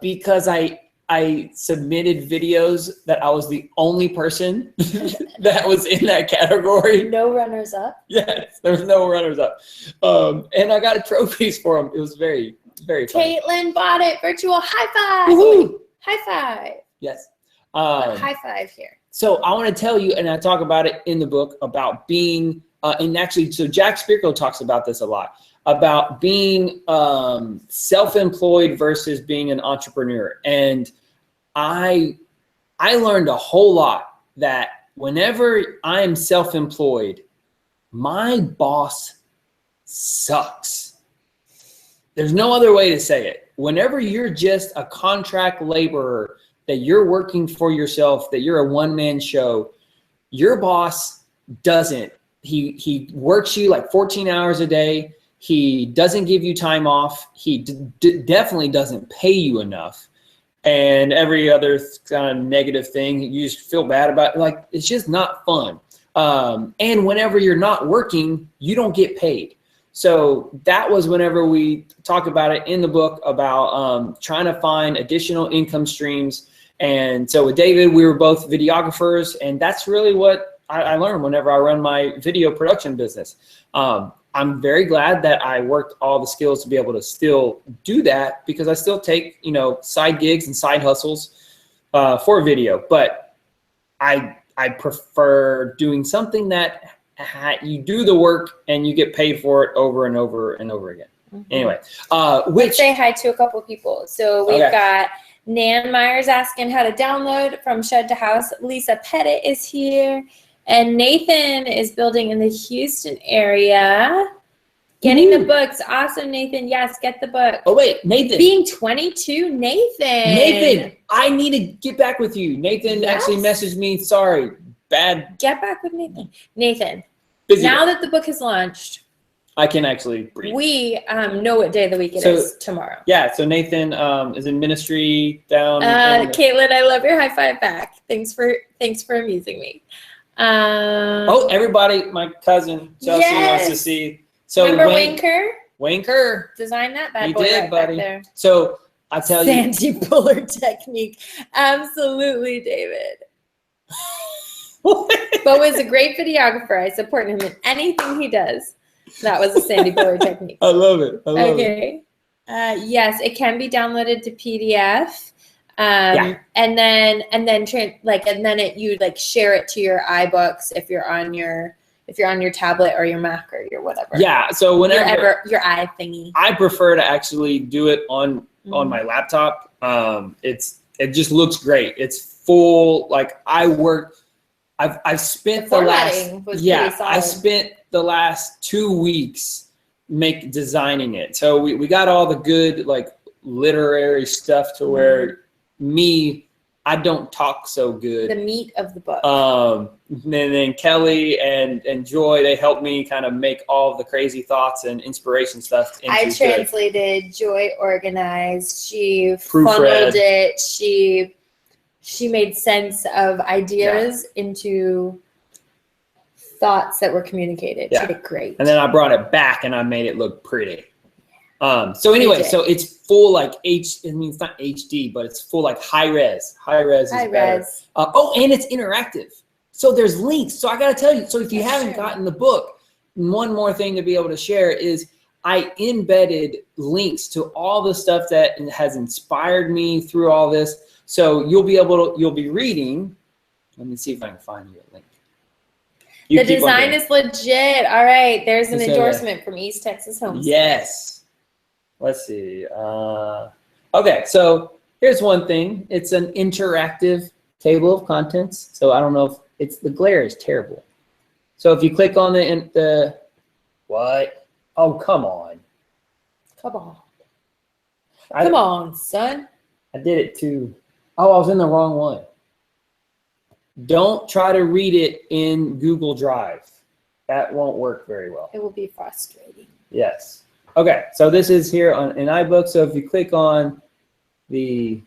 because I submitted videos that I was the only person that was in that category. No runners up? Yes, there was no runners up. And I got trophies for them. It was very, very fun. Caitlin bought it. Virtual high five. Woo-hoo. High five. Yes. High five here. So I want to tell you, and I talk about it in the book, about being, and actually, so Jack Spirko talks about this a lot, about being self-employed versus being an entrepreneur. And I learned a whole lot that whenever I am self-employed, my boss sucks. There's no other way to say it. Whenever you're just a contract laborer, that you're working for yourself, that you're a one-man show, your boss doesn't. He works you like 14 hours a day. He doesn't give you time off. He definitely doesn't pay you enough. And every other kind of negative thing, you just feel bad about it. Like, it's just not fun. And whenever you're not working, you don't get paid. So that was whenever we talk about it in the book about trying to find additional income streams. And so with David, we were both videographers, and that's really what I learned whenever I run my video production business. I'm very glad that I worked all the skills to be able to still do that, because I still take, side gigs and side hustles for video. But I prefer doing something that you do the work and you get paid for it over and over and over again. Mm-hmm. Anyway, let's say hi to a couple people. So we've got Nan Myers asking how to download from shed to house. Lisa Pettit is here. And Nathan is building in the Houston area. Getting the books. Awesome, Nathan. Yes, get the book. Oh, wait, Nathan. Being 22, Nathan, I need to get back with you. Nathan actually messaged me. Sorry. Bad. Get back with Nathan. Nathan, busy now that the book is launched, I can actually breathe. We know what day of the week it is tomorrow. Yeah, so Nathan is in ministry down. Caitlin, I love your high five back. Thanks for amusing me. Everybody, my cousin Chelsea wants to see. So remember Wayne Kerr? Wayne Kerr. Design that bad boy right buddy. Back there. So I tell Sandy Puller technique. Absolutely, David. Bo is a great videographer. I support him in anything he does. That was a Sandy Puller technique. I love it. Okay. Yes, it can be downloaded to PDF. And then you share it to your iBooks if you're on your tablet or your Mac or your whatever. Yeah. So whenever your i thingy. I prefer to actually do it on my laptop. It just looks great. It's full. Like I've spent I spent the last 2 weeks designing it. So we got all the good literary stuff to where I don't talk so good. The meat of the book. And then Kelly and Joy, they helped me kind of make all of the crazy thoughts and inspiration stuff into I translated, good. Joy organized, she proofread. Funneled it, she made sense of ideas into thoughts that were communicated. She did great. And then I brought it back and I made it look pretty. So anyway, so it's full it's not HD, but it's full high res. High res is better. And it's interactive. So there's links. So I got to tell you, so if you haven't gotten the book, one more thing to be able to share is I embedded links to all the stuff that has inspired me through all this. So you'll be reading. Let me see if I can find you a link. The design is legit. All right, there's an endorsement from East Texas Homestead. Yes. Let's see. Okay, so here's one thing. It's an interactive table of contents. So I don't know if the glare is terrible. So if you click on the what? Oh, come on. Come on, son. I did it too. Oh, I was in the wrong one. Don't try to read it in Google Drive. That won't work very well. It will be frustrating. Yes. Okay, so this is here in iBook. So if you click on there you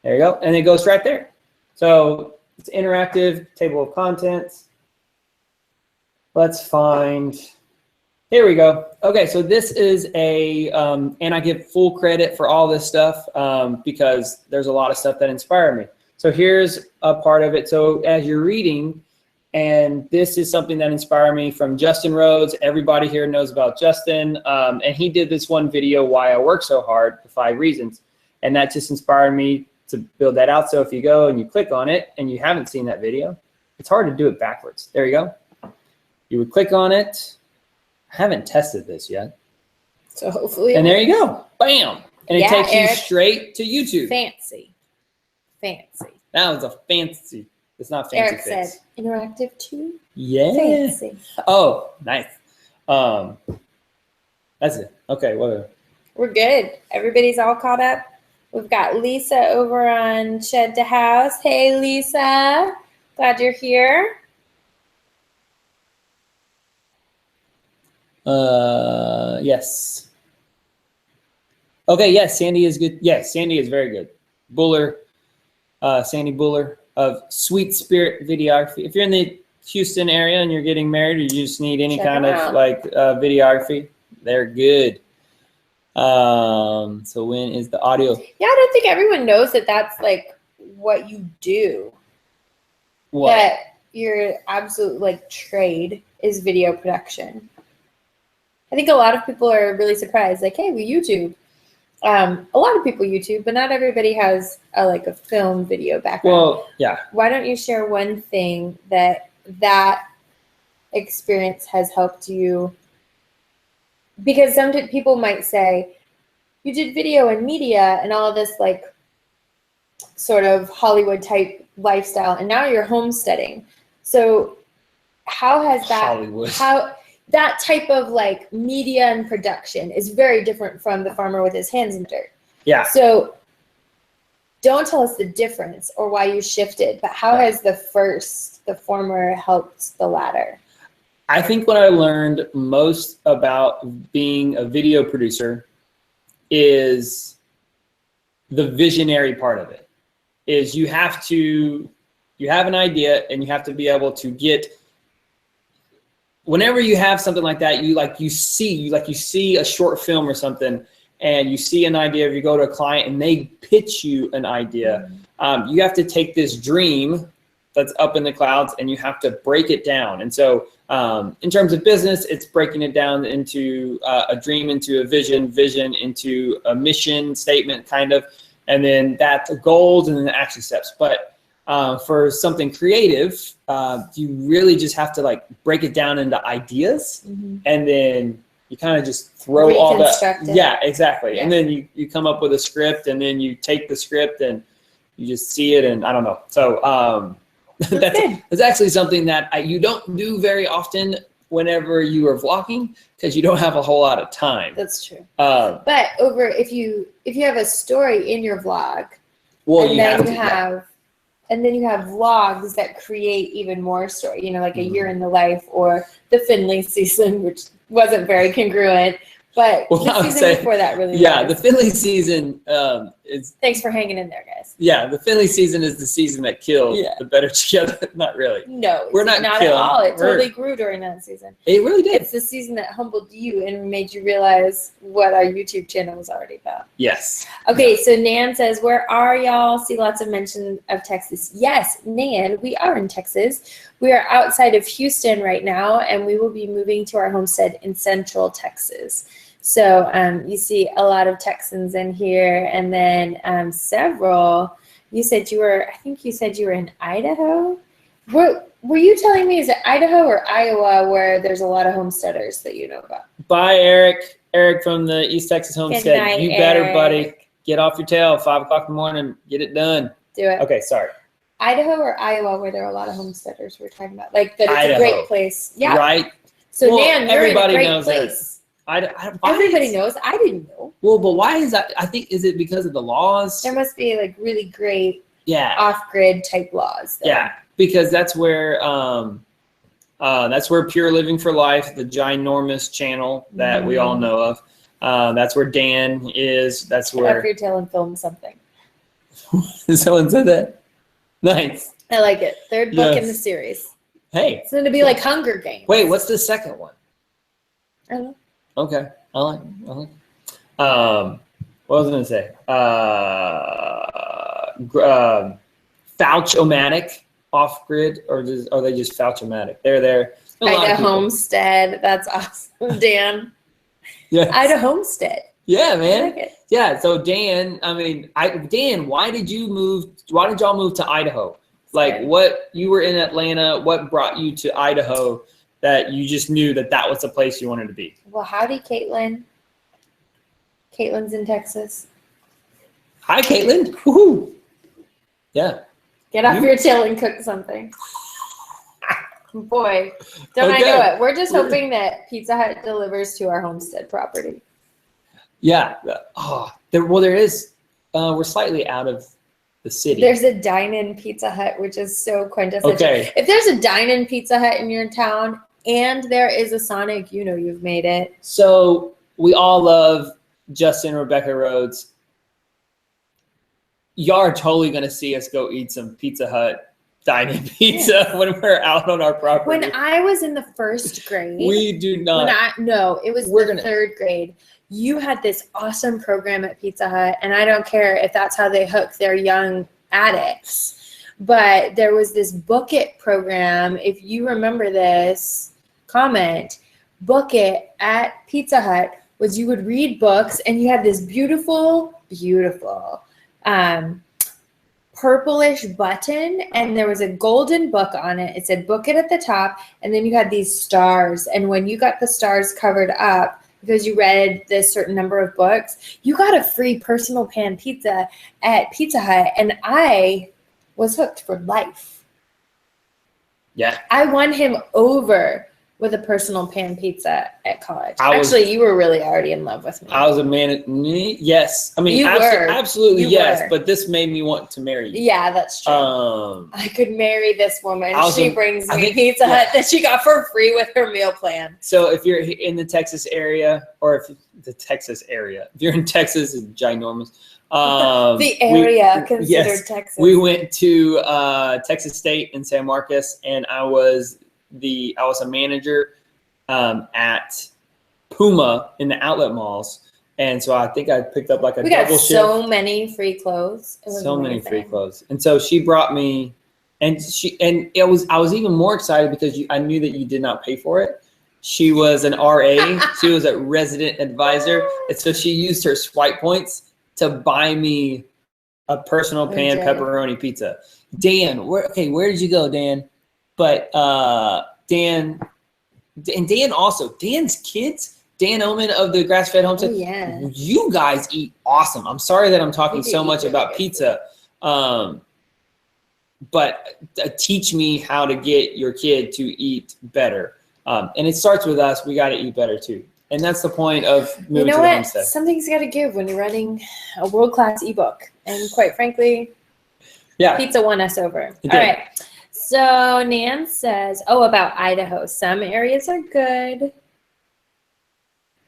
go, and it goes right there. So it's interactive table of contents. Let's find, here we go. Okay, so this is and I give full credit for all this stuff because there's a lot of stuff that inspired me. So here's a part of it. So as you're reading, and this is something that inspired me from Justin Rhodes. Everybody here knows about Justin. And he did this one video, Why I Work So Hard, the 5 Reasons. And that just inspired me to build that out. So if you go and you click on it and you haven't seen that video, it's hard to do it backwards. There you go. You would click on it. I haven't tested this yet. So hopefully. And there you go. Bam. And it takes you straight to YouTube. Fancy. That was a fancy. It's not fancy. Eric said, interactive too? Yeah. Fancy. Oh, nice. That's it. Okay, whatever. We're good. Everybody's all caught up. We've got Lisa over on Shed to House. Hey, Lisa. Glad you're here. Yes. Okay, yes, Sandy is good. Yes, Sandy is very good. Buller, Sandy Buller of Sweet Spirit Videography. If you're in the Houston area and you're getting married, or you just need any kind of like videography, they're good. So when is the audio? Yeah, I don't think everyone knows that that's like what you do. What? That your absolute like trade is video production. I think a lot of people are really surprised, like, hey, we YouTube. A lot of people YouTube, but not everybody has a film video background. Well, yeah. Why don't you share one thing that experience has helped you? Because some people might say, you did video and media and all of this like sort of Hollywood type lifestyle, and now you're homesteading. So how has that, that type of like media and production is very different from the farmer with his hands in dirt. Yeah. So don't tell us the difference or why you shifted, but how has the former helped the latter? I think what I learned most about being a video producer is the visionary part of it. Is you have an idea and you have to be able to get, whenever you have something like that, you see a short film or something, and you see an idea, if you go to a client and they pitch you an idea, you have to take this dream that's up in the clouds and you have to break it down. And so in terms of business, it's breaking it down into a dream, into a vision into a mission statement kind of, and then that's goals and then the action steps. But for something creative, you really just have to like break it down into ideas, and then you kind of just throw all that. Yeah, exactly. Yeah. And then you come up with a script, and then you take the script and you just see it, and I don't know. So that's actually something that you don't do very often whenever you are vlogging, because you don't have a whole lot of time. That's true. But if you have a story in your vlog, well, and then you have vlogs that create even more story, like a year in the life or the Finley season, which wasn't very congruent, but the season before that really was. The Finley season is... Thanks for hanging in there, guys. Yeah, the Finley season is the season that killed the Better Together. Not really. No, we're not at all. It totally grew during that season. It really did. It's the season that humbled you and made you realize what our YouTube channel was already about. Yes. Okay, so Nan says, where are y'all? See lots of mention of Texas. Yes, Nan, we are in Texas. We are outside of Houston right now, and we will be moving to our homestead in Central Texas. So you see a lot of Texans in here, and then several. You said I think you said you were in Idaho. Were you telling me, is it Idaho or Iowa where there's a lot of homesteaders that you know about? Bye, Eric. Eric from the East Texas Homestead. Good night, you better, Eric. buddy. Get off your tail. 5 o'clock in the morning. Get it done. Do it. Okay, sorry. Idaho or Iowa where there are a lot of homesteaders we're talking about. Like that it's Idaho. a great place. Yeah. Right? So Nan, you're in a great knows place. Everybody knows. I didn't know. Well, but why is that? I think, is it because of the laws? There must be like really great off-grid type laws there. Yeah, because that's where Pure Living for Life, the ginormous channel that we all know of. That's where Dan is. That's where. Get off your tail and film something. Someone said that. Nice. I like it. Third book in the series. Hey. It's going to be like Hunger Games. Wait, what's the second one? I don't know. Okay. I like it. What was I going to say? Fauchomatic off-grid, or are they just Fauchomatic? They're there. Idaho Homestead. That's awesome, Dan. Yeah. Idaho Homestead. Yeah, man. I like it. Yeah. So Dan, Dan, why did y'all move to Idaho? Like, what, you were in Atlanta, what brought you to Idaho that you just knew that was the place you wanted to be? Well, howdy, Caitlin. Caitlin's in Texas. Hi, Caitlin. Woohoo. Yeah. Get off your tail and cook something. Boy, don't I know it. We're just hoping that Pizza Hut delivers to our homestead property. Yeah. There is, we're slightly out of the city. There's a dine-in Pizza Hut, which is so quintessential. Okay. If there's a dine-in Pizza Hut in your town and there is a Sonic, you know you've made it. So we all love Justin and Rebecca Rhodes. Y'all are totally going to see us go eat some Pizza Hut dine-in pizza when we're out on our property. When I was in the first grade. We do not. It was third grade. You had this awesome program at Pizza Hut, and I don't care if that's how they hook their young addicts, but there was this Book It program. If you remember this, comment. Book It at Pizza Hut was you would read books, and you had this beautiful purplish button, and there was a golden book on it. It said Book It at the top, and then you had these stars, and when you got the stars covered up because you read this certain number of books, you got a free personal pan pizza at Pizza Hut, and I was hooked for life. Yeah. I won him over with a personal pan pizza at college. You were really already in love with me. I was a man. Yes. I mean, absolutely yes. But this made me want to marry you. Yeah, that's true. I could marry this woman. She brings me Pizza Hut that she got for free with her meal plan. So if you're in the Texas area, if you're in Texas, it's ginormous. The area considered Texas. We went to Texas State in San Marcos, and I was a manager at Puma in the outlet malls, and so I think I picked up like a double shift. So many free clothes. Many free clothes, and so she brought me, I was even more excited because I knew that you did not pay for it. She was an RA. She was a resident advisor, and so she used her swipe points to buy me a personal pan pepperoni pizza. Dan, where did you go, Dan? But Dan also, Dan's kids, Dan Oman of the Grass-Fed Homestead, you guys eat awesome. I'm sorry that I'm talking so much about pizza, but teach me how to get your kid to eat better. And it starts with us. We got to eat better too. And that's the point of moving to the homestead. Something's got to give when you're running a world-class ebook. And quite frankly, pizza won us over. All right. So Nan says, about Idaho. Some areas are good.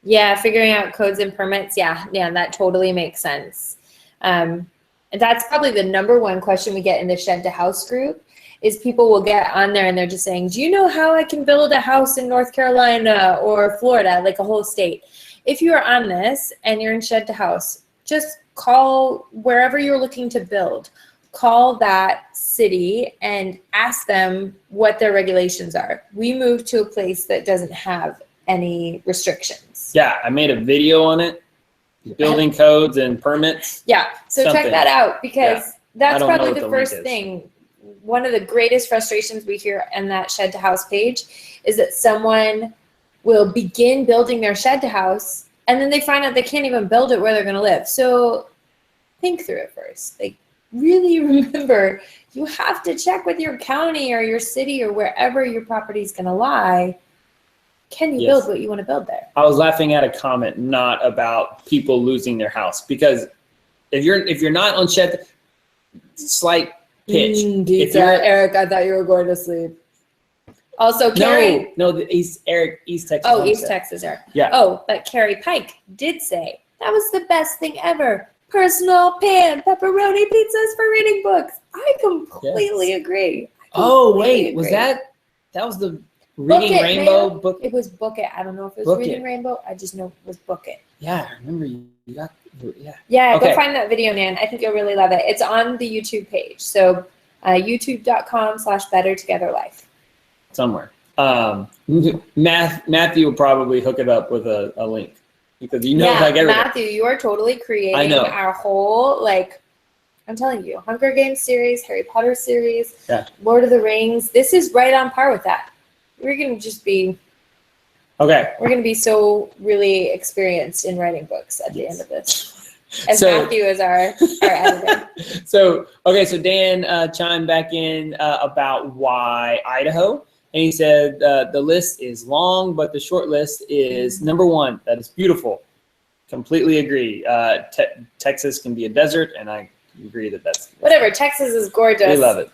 Yeah, figuring out codes and permits. Yeah, that totally makes sense. That's probably the number one question we get in the Shed to House group is people will get on there and they're just saying, do you know how I can build a house in North Carolina or Florida, like a whole state? If you are on this and you're in Shed to House, just call wherever you're looking to build. Call that city and ask them what their regulations are. We moved to a place that doesn't have any restrictions. Yeah, I made a video on it, building codes and permits. Yeah, so check that out, because that's probably the first thing. One of the greatest frustrations we hear in that shed to house page is that someone will begin building their shed to house and then they find out they can't even build it where they're going to live. So think through it first. Like, really remember, you have to check with your county or your city or wherever your property is going to lie. Can you build what you want to build there? I was laughing at a comment, not about people losing their house, because if you're not on shed, slight pitch. Eric, I thought you were going to sleep. Also, Carrie. No, East Texas. Oh, Homestead. East Texas, Eric. Yeah. Oh, but Carrie Pike did say that was the best thing ever. Personal pan pepperoni pizzas for reading books. I completely agree. Was that was the Reading Rainbow book? It was Book It. I don't know if it was Reading Rainbow. I just know it was Book It. Yeah, I remember you got, Yeah, go find that video, Nan. I think you'll really love it. It's on the YouTube page. So youtube.com/bettertogetherlife. Somewhere. Matthew will probably hook it up with a link, because Matthew, you are totally creating our whole, I'm telling you, Hunger Games series, Harry Potter series, Lord of the Rings. This is right on par with that. We're going to just be we're going to be so really experienced in writing books at the end of this. And Matthew is our editor. So Dan chimed back in about why Idaho. And he said the list is long, but the short list is number 1. That is beautiful. Completely agree. Texas can be a desert, and I agree that's whatever. Texas is gorgeous. We love it.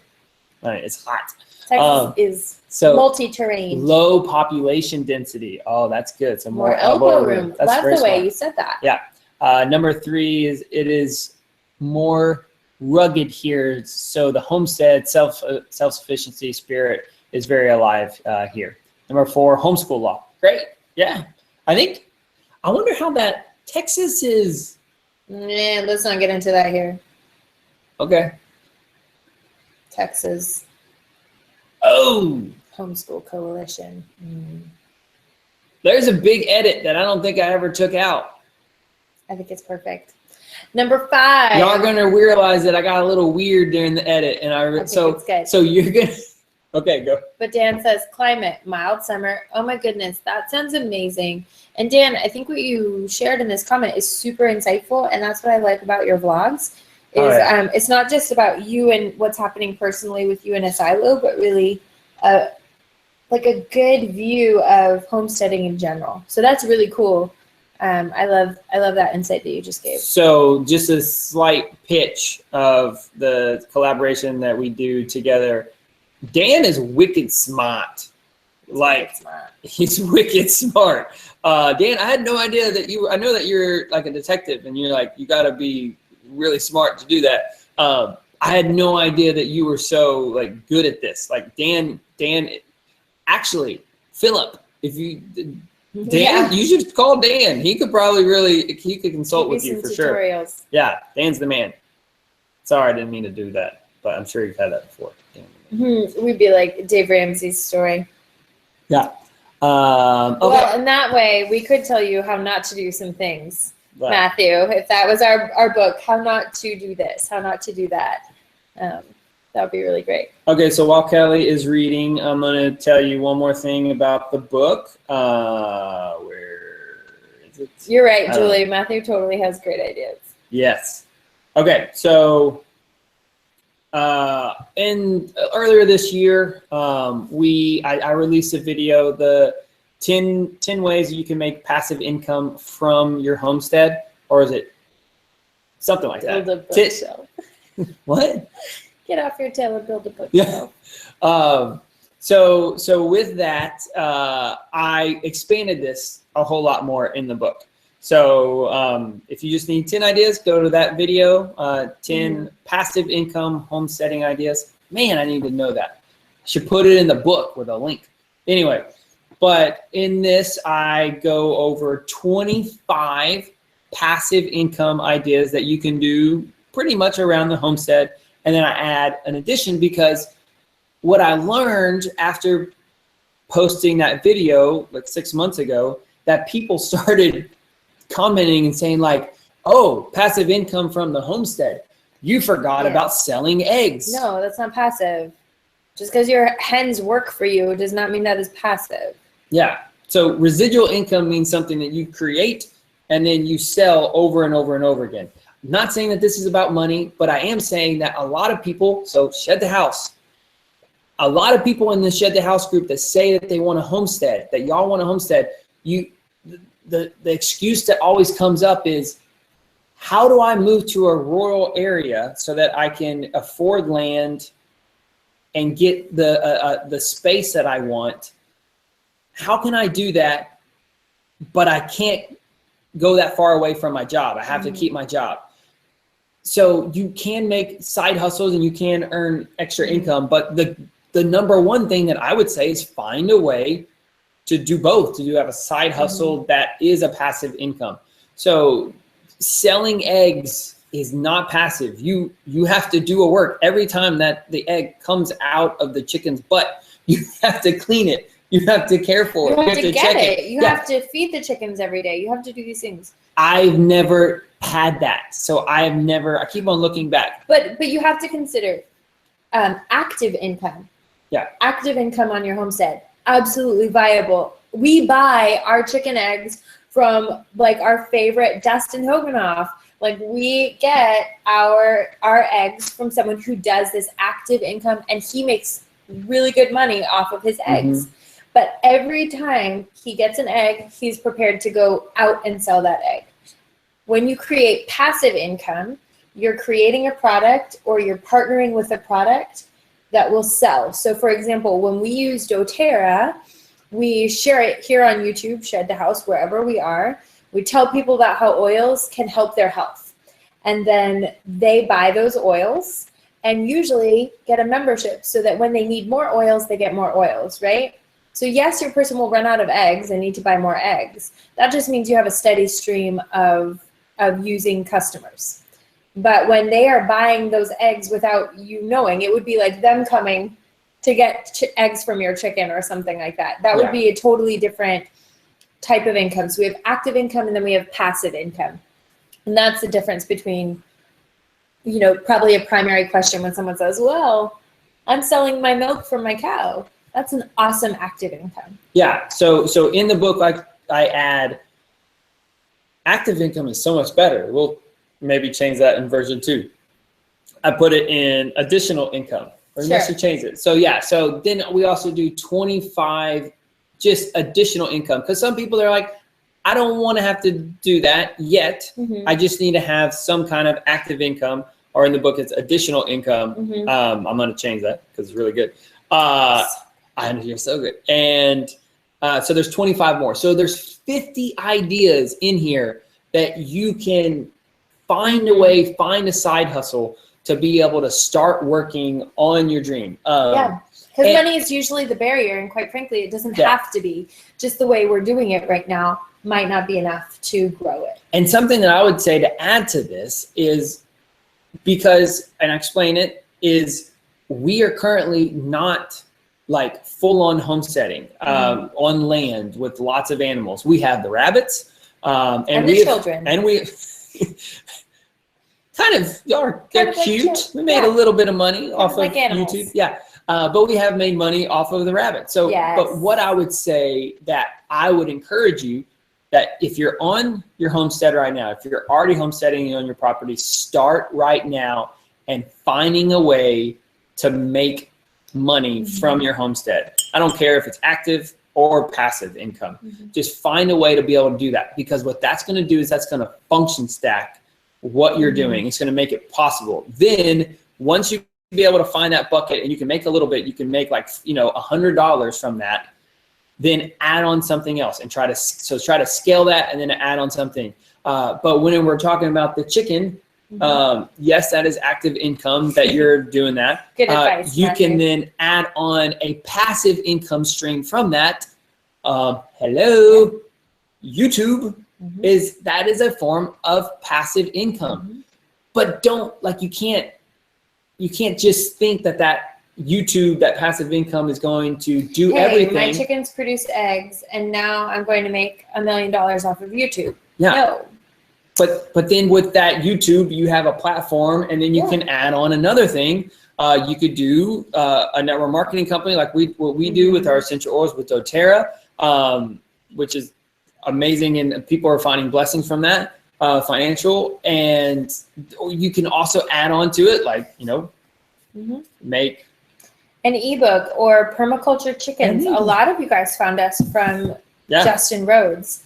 All right, it's hot. Texas is multi-terrain. Low population density. Oh, that's good. So more elbow room. That's the way you said that. Yeah. Number 3 is it is more rugged here, so the homestead self-sufficiency spirit is very alive here. Number 4, homeschool law. Great. Yeah. I wonder how that Texas is. Yeah, let's not get into that here. Okay. Texas. Oh. Homeschool coalition. There's a big edit that I don't think I ever took out. I think it's perfect. Number 5. Y'all are gonna realize that I got a little weird during the edit, and it's good. So you're gonna. Okay, go. But Dan says climate, mild summer. Oh my goodness, that sounds amazing. And Dan, I think what you shared in this comment is super insightful, and that's what I like about your vlogs. It's not just about you and what's happening personally with you in a silo, but really like a good view of homesteading in general. So that's really cool. I love that insight that you just gave. So just a slight pitch of the collaboration that we do together. Dan is wicked smart. He's wicked smart. Dan, I had no idea that I know that you're like a detective, and you're like, you got to be really smart to do that. I had no idea that you were so good at this. Dan, actually, Philip, you should call Dan. He could probably he could consult with you for sure. Yeah, Dan's the man. Sorry, I didn't mean to do that, but I'm sure you've had that before. We'd be like Dave Ramsey's story. Yeah. Okay. Well, in that way, we could tell you how not to do some things, Matthew. If that was our book, how not to do this, how not to do that. That would be really great. Okay, so while Kelly is reading, I'm going to tell you one more thing about the book. Where is it? You're right, Julie. Matthew totally has great ideas. Yes. Okay, so earlier this year, I released a video, the 10 ways you can make passive income from your homestead, or is it something like that? Build a bookshelf. What? Get off your tail and build a bookshelf. Yeah. So with that, I expanded this a whole lot more in the book. So if you just need 10 ideas, go to that video, 10 passive income homesteading ideas. Man, I need to know that. I should put it in the book with a link. Anyway, but in this, I go over 25 passive income ideas that you can do pretty much around the homestead. And then I add an addition, because what I learned after posting that video like 6 months ago that people started commenting and saying like, oh, passive income from the homestead. You forgot about selling eggs. No, that's not passive. Just because your hens work for you does not mean that is passive. Yeah. So residual income means something that you create and then you sell over and over and over again. I'm not saying that this is about money, but I am saying that a lot of people, so Shed the House, a lot of people in the Shed the House group that say that they want a homestead, that y'all want a homestead, the excuse that always comes up is, how do I move to a rural area so that I can afford land and get the space that I want? How can I do that, but I can't go that far away from my job? I have to keep my job. So you can make side hustles and you can earn extra income, but the number one thing that I would say is find a way to do both, to have a side hustle that is a passive income. So selling eggs is not passive. You have to do a work every time that the egg comes out of the chicken's butt. You have to clean it. You have to care for it. You have to get it. You have to feed the chickens every day. You have to do these things. I've never had that. So I keep on looking back. But you have to consider active income. Yeah. Active income on your homestead. Absolutely viable. We buy our chicken eggs from like our favorite Dustin Hoganoff. Like we get our eggs from someone who does this active income and he makes really good money off of his eggs. But every time he gets an egg, he's prepared to go out and sell that egg. When you create passive income, you're creating a product or you're partnering with a product that will sell. So for example, when we use doTERRA, we share it here on YouTube, Shed the House, wherever we are. We tell people about how oils can help their health. And then they buy those oils and usually get a membership so that when they need more oils, they get more oils, right? So yes, your person will run out of eggs and need to buy more eggs. That just means you have a steady stream of using customers. But when they are buying those eggs without you knowing, it would be like them coming to get eggs from your chicken or something like that. That would be a totally different type of income. So we have active income and then we have passive income. And that's the difference between, you know, probably a primary question when someone says, well, I'm selling my milk from my cow. That's an awesome active income. Yeah. So in the book, I add active income is so much better. We'll maybe change that in version 2. I put it in additional income. Or unless you change it. So yeah, so then we also do 25 just additional income. Because some people are like, I don't want to have to do that yet. I just need to have some kind of active income. Or in the book, it's additional income. I'm going to change that because it's really good. I know you're so good. And so there's 25 more. So there's 50 ideas in here that you can find a way, find a side hustle to be able to start working on your dream. Yeah, because money is usually the barrier. And quite frankly, it doesn't have to be. Just the way we're doing it right now might not be enough to grow it. And something that I would say to add to this is because, and I explain it, is we are currently not like full-on homesteading on land with lots of animals. We have the rabbits and the children. And we they're cute. We made a little bit of money off of YouTube. Yeah. But we have made money off of the rabbits. So, but what I would say that I would encourage you that if you're on your homestead right now, if you're already homesteading on your property, start right now and finding a way to make money from your homestead. I don't care if it's active or passive income. Just find a way to be able to do that, because what that's going to do is that's going to function stack what you're doing. It's going to make it possible. Then once you be able to find that bucket and you can make a little bit, you can make like, you know, $100 from that, then add on something else and try to scale that and then add on something. But when we're talking about the chicken, yes, that is active income that you're doing that. Good advice. You can then add on a passive income stream from that. Hello, YouTube is a form of passive income. But don't, like, you can't just think that YouTube, that passive income is going to do everything. My chickens produce eggs, and now I'm going to make $1 million off of YouTube. Yeah. No. But then with that YouTube, you have a platform, and then you can add on another thing. You could do a network marketing company like what we do with our essential oils with doTERRA, which is amazing, and people are finding blessings from that, financial. And you can also add on to it, like, make an ebook or permaculture chickens. A lot of you guys found us from Justin Rhodes,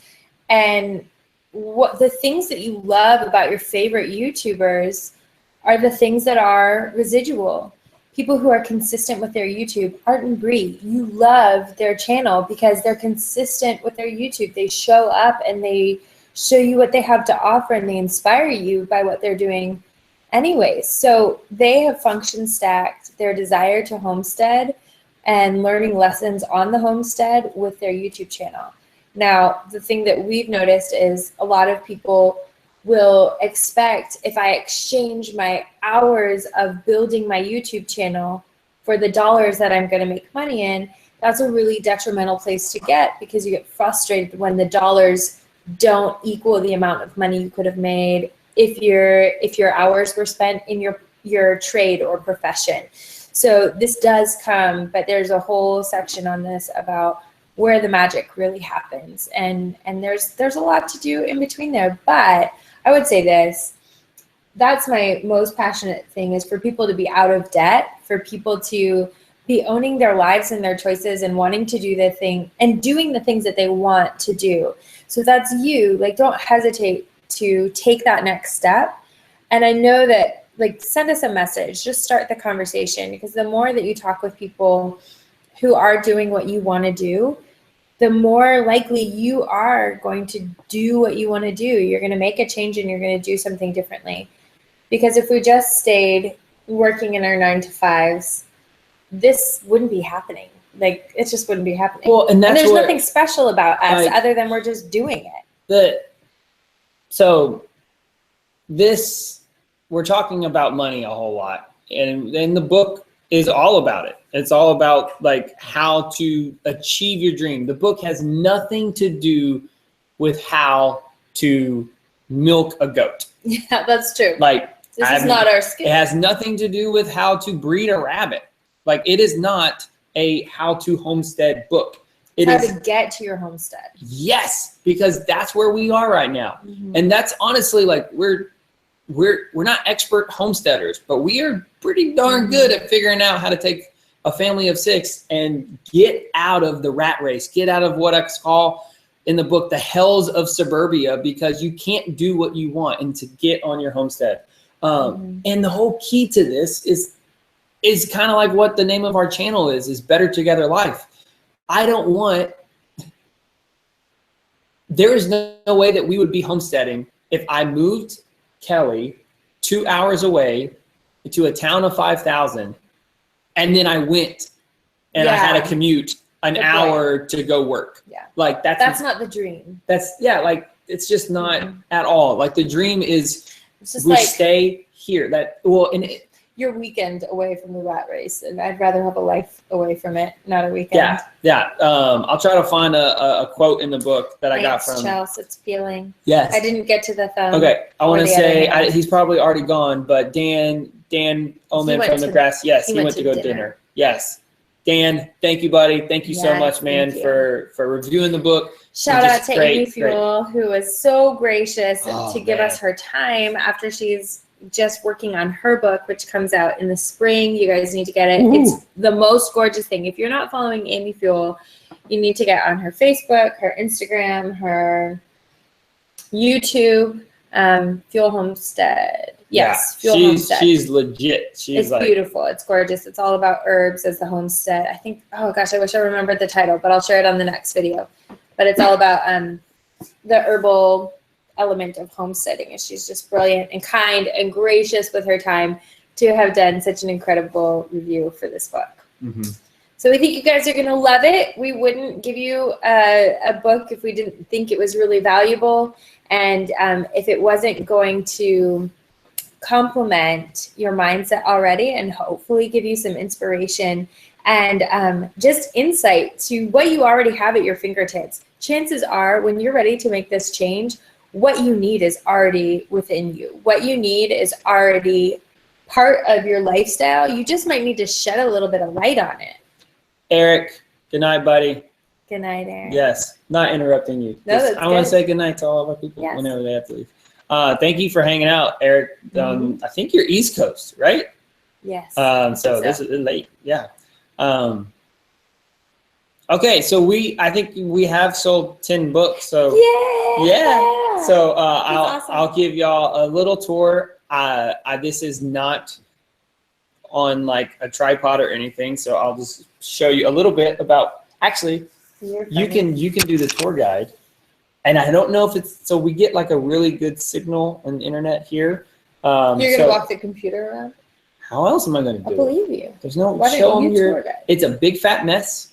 and what the things that you love about your favorite YouTubers are the things that are residual. People who are consistent with their YouTube. Art and Bree, you love their channel because they're consistent with their YouTube. They show up and they show you what they have to offer, and they inspire you by what they're doing anyways. So they have function stacked their desire to homestead and learning lessons on the homestead with their YouTube channel. Now, the thing that we've noticed is a lot of people will expect, if I exchange my hours of building my YouTube channel for the dollars that I'm going to make money in, that's a really detrimental place to get, because you get frustrated when the dollars don't equal the amount of money you could have made if your hours were spent in your trade or profession. So this does come, but there's a whole section on this about where the magic really happens, and there's a lot to do in between there. But I would say this, that's my most passionate thing, is for people to be out of debt, for people to be owning their lives and their choices and wanting to do the thing and doing the things that they want to do. So that's you, like, don't hesitate to take that next step. And I know that, like, send us a message, just start the conversation, because the more that you talk with people who are doing what you want to do, the more likely you are going to do what you want to do. You're going to make a change and you're going to do something differently. Because if we just stayed working in our 9-to-5s, this wouldn't be happening. Like, it just wouldn't be happening. Well, and there's nothing special about us other than we're just doing it. We're talking about money a whole lot, and the book is all about it. It's all about, like, how to achieve your dream. The book has nothing to do with how to milk a goat. Yeah, that's true. Like, this is not our skill. It has nothing to do with how to breed a rabbit. Like, it is not a how-to homestead book. It is how to get to your homestead. Yes, because that's where we are right now. And that's honestly, like, we're not expert homesteaders, but we are pretty darn good at figuring out how to take a family of 6 and get out of the rat race, get out of what I call in the book the hells of suburbia, because you can't do what you want and to get on your homestead. And the whole key to this is kind of like what the name of our channel is Better Together Life. There is no way that we would be homesteading if I moved Kelly 2 hours away to a town of 5,000, and then I went and I had to commute an hour to go work. Yeah. Like, that's not the dream. Like, it's just not at all. Like, the dream is we stay here. Your weekend away from the rat race, and I'd rather have a life away from it, not a weekend. Yeah. I'll try to find a quote in the book that I got from Chelsea. It's peeling. Yes. I didn't get to the thumb. Okay. I want to say he's probably already gone, but Dan Omen from the grass. Yes, he went to go dinner. Yes. Dan, thank you, buddy. Thank you so much, man, for reviewing the book. Shout out to Amy Fuel, who was so gracious to give us her time after she's just working on her book, which comes out in the spring. You guys need to get it. It's the most gorgeous thing. If you're not following Amy Fuel, you need to get on her Facebook, her Instagram, her YouTube, Fuel Homestead. Yes, Fuel Homestead. She's legit. It's beautiful. It's gorgeous. It's all about herbs as the homestead. I think, oh gosh, I wish I remembered the title, but I'll share it on the next video. But it's all about the herbal element of homesteading, and she's just brilliant and kind and gracious with her time to have done such an incredible review for this book. So we think you guys are going to love it. We wouldn't give you a book if we didn't think it was really valuable, and if it wasn't going to complement your mindset already and hopefully give you some inspiration and just insight to what you already have at your fingertips. Chances are when you're ready to make this change, what you need is already within you. What you need is already part of your lifestyle. You just might need to shed a little bit of light on it. Eric, good night, buddy. Good night, Eric. Yes, not interrupting you. No, that's I want to say good night to all of our people whenever they have to leave. Thank you for hanging out, Eric. I think you're East Coast, right? Yes. So this is late. Yeah. Okay, so I think we have sold 10 books. So yeah. So I'll give y'all a little tour. This is not on like a tripod or anything, so I'll just show you a little bit about. Actually, you can do the tour guide, and I don't know if it's so we get like a really good signal on the internet here. You're gonna walk the computer around. How else am I gonna do it? I believe you. There's no show them here. It's a big fat mess.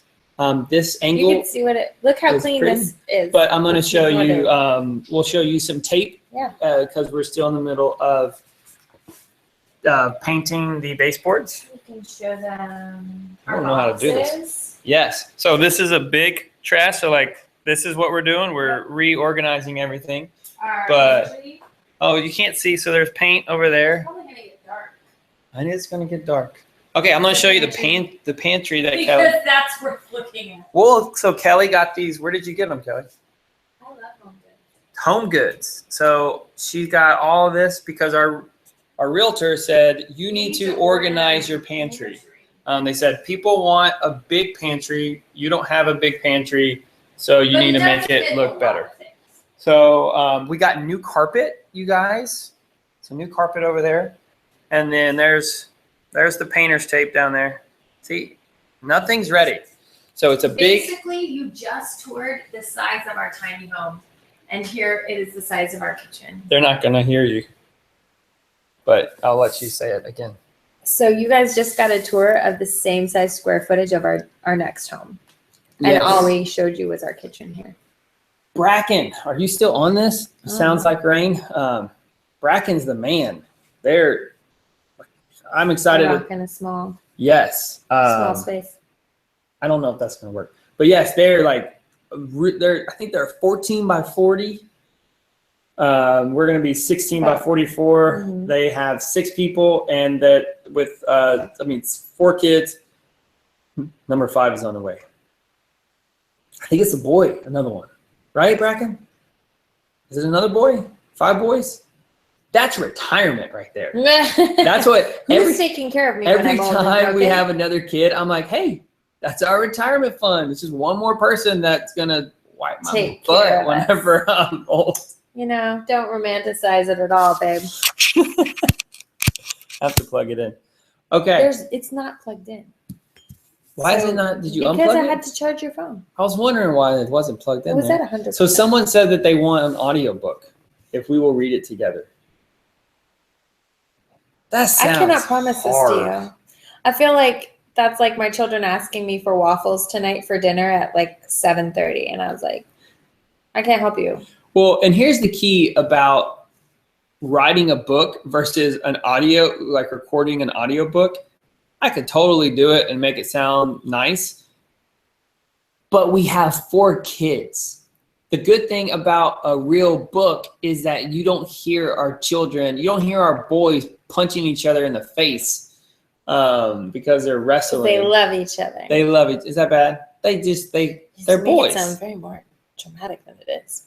This angle. You can see what it. Look how clean this is. But I'm gonna show you. We'll show you some tape. Yeah. Because we're still in the middle of painting the baseboards. We can show them. I don't know how to do this. Yes. So this is a big trash. So like this is what we're doing. We're reorganizing everything. Oh, you can't see. So there's paint over there. It's probably gonna get dark. I know it's gonna get dark. Okay, I'm gonna show you the pantry that because Kelly. That's worth looking at. Well, so Kelly got these. Where did you get them, Kelly? I love Home Goods. Home Goods. So she got all of this because our realtor said you need to organize your pantry. They said people want a big pantry. You don't have a big pantry, so you need to make it look better. So we got new carpet, you guys. So new carpet over there, and then there's the painter's tape down there. See, nothing's ready. So it's a big. Basically, you just toured the size of our tiny home, and here it is the size of our kitchen. They're not gonna hear you, but I'll let you say it again. So you guys just got a tour of the same size square footage of our next home. Yes. And all we showed you was our kitchen here. Brackin, are you still on this? Sounds like rain. Brackin's the man. I'm excited. Rock in a small. Yes. Small space. I don't know if that's going to work. But yes, I think they're 14 by 40. We're going to be 16 by 44. Mm-hmm. They have 6 people and that with, 4 kids. Number 5 is on the way. I think it's a boy, another one. Right, Brackin? Is it another boy? 5 boys? That's retirement right there. That's what who's taking care of me every time we have another kid. I'm like, hey, that's our retirement fund. It's just one more person that's gonna wipe my butt whenever I'm old. You know, don't romanticize it at all, babe. I have to plug it in. Okay. It's not plugged in. Why is it not? Did you unplug it? Because I had to charge your phone. I was wondering why it wasn't plugged in. It was at 100%. So someone said that they want an audiobook if we will read it together. That sounds I cannot promise this to you. I feel like that's like my children asking me for waffles tonight for dinner at like 7:30, and I was like, I can't help you. Well, and here's the key about writing a book versus an audio, like recording an audiobook. I could totally do it and make it sound nice, but we have 4 kids. The good thing about a real book is that you don't hear our children, you don't hear our boys punching each other in the face because they're wrestling. They love each other. They love it. Is that bad? They're boys. It sounds very more dramatic than it is.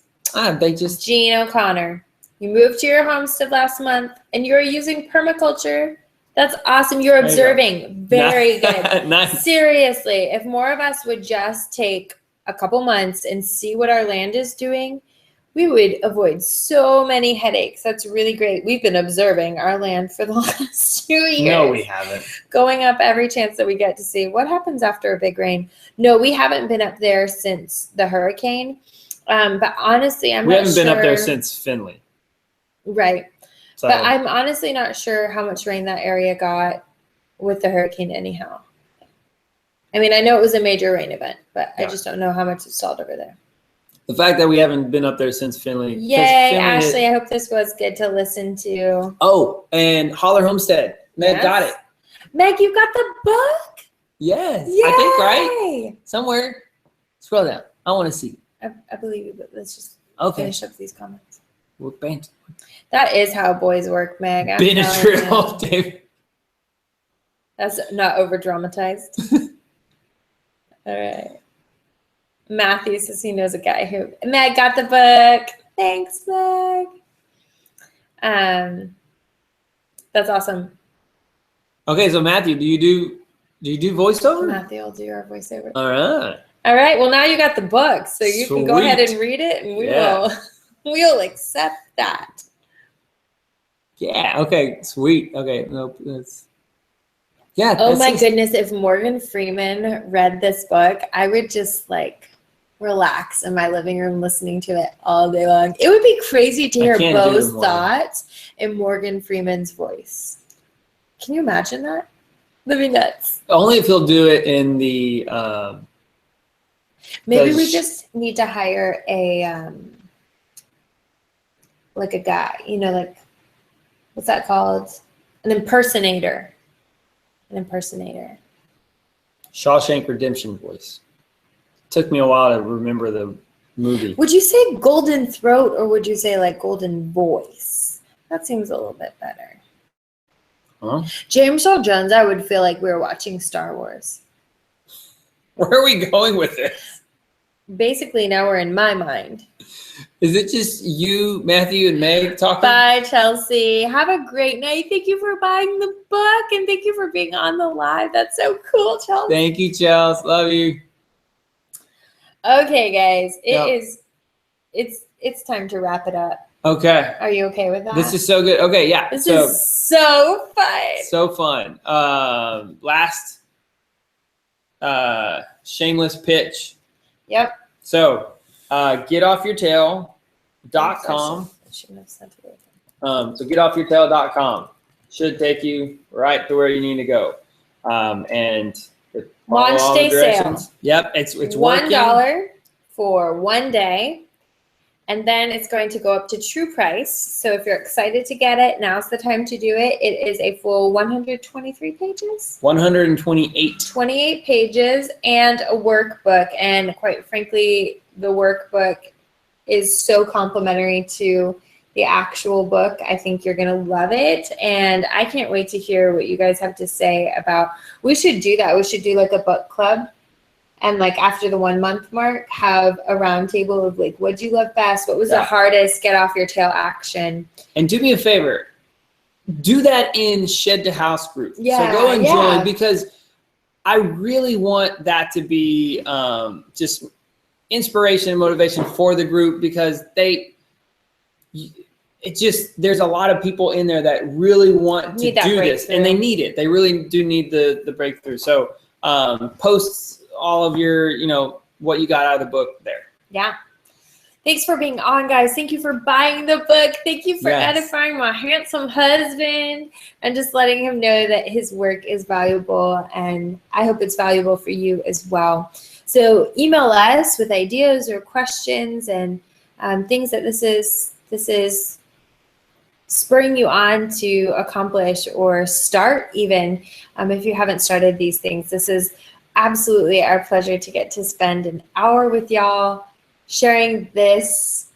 Jean O'Connor, you moved to your homestead last month and you're using permaculture. That's awesome. You're observing. Very good. Nice. Seriously, if more of us would just take a couple months and see what our land is doing, we would avoid so many headaches. That's really great. We've been observing our land for the last 2 years. No, we haven't. Going up every chance that we get to see what happens after a big rain. No, we haven't been up there since the hurricane. But honestly, we haven't been up there since Finley. Right. So. But I'm honestly not sure how much rain that area got with the hurricane anyhow. I mean, I know it was a major rain event, but yeah. I just don't know how much it stalled over there. The fact that we haven't been up there since Finley. Yay, Ashley, I hope this was good to listen to. Oh, and Holler Homestead. Meg got it. Meg, you got the book? Yes. Yay! I think, right? Somewhere. Scroll down. I want to see. I believe you, but let's just finish up these comments. We're banned. That is how boys work, Meg. Benadryl, David. That's not over dramatized. All right. Matthew says he knows a guy who Meg got the book. Thanks, Meg. That's awesome. Okay, so Matthew, do you do voiceover? Matthew will do our voiceover. All right. All right. Well, now you got the book, so you can go ahead and read it, and we'll accept that. Yeah. Okay. Sweet. Okay. Nope. That's. Yeah. Oh my goodness! If Morgan Freeman read this book, I would just relax in my living room listening to it all day long. It would be crazy to hear Beau's thoughts in Morgan Freeman's voice. Can you imagine that? That'd be nuts. Only if he'll do it in the. Maybe we just need to hire a a guy. What's that called? An impersonator. Shawshank Redemption voice. Took me a while to remember the movie. Would you say golden throat or would you say golden voice? That seems a little bit better. Huh? James Earl Jones, I would feel like we were watching Star Wars. Where are we going with this? Basically, now we're in my mind. Is it just you, Matthew, and Meg talking? Bye, Chelsea. Have a great night. Thank you for buying the book and thank you for being on the live. That's so cool, Chelsea. Thank you, Chelsea. Love you. Okay, guys. It's time to wrap it up. Okay. Are you okay with that? This is so good. Okay, yeah. This is so fun. So fun. Last shameless pitch. Yep. So getoffyourtail.com. I shouldn't have sent it. So getoffyourtail.com should take you right to where you need to go. And launch day sale. Yep, it's $1 for 1 day. And then it's going to go up to true price. So if you're excited to get it, now's the time to do it. It is a full 123 pages? 128. 28 pages and a workbook. And quite frankly, the workbook is so complimentary to the actual book. I think you're going to love it. And I can't wait to hear what you guys have to say about, we should do that. We should do a book club. And after the 1 month mark, have a round table of what'd you love best? What was the hardest get off your tail action? And do me a favor, do that in Shed to House group. Yeah, so go and join because I really want that to be just inspiration and motivation for the group because there's a lot of people in there that really want to do this and they need it. They really do need the breakthrough. So posts all of your, what you got out of the book there. Yeah. Thanks for being on, guys. Thank you for buying the book. Thank you for edifying my handsome husband and just letting him know that his work is valuable. And I hope it's valuable for you as well. So email us with ideas or questions and things that this is spurring you on to accomplish or start even. If you haven't started these things, this is absolutely our pleasure to get to spend an hour with y'all sharing this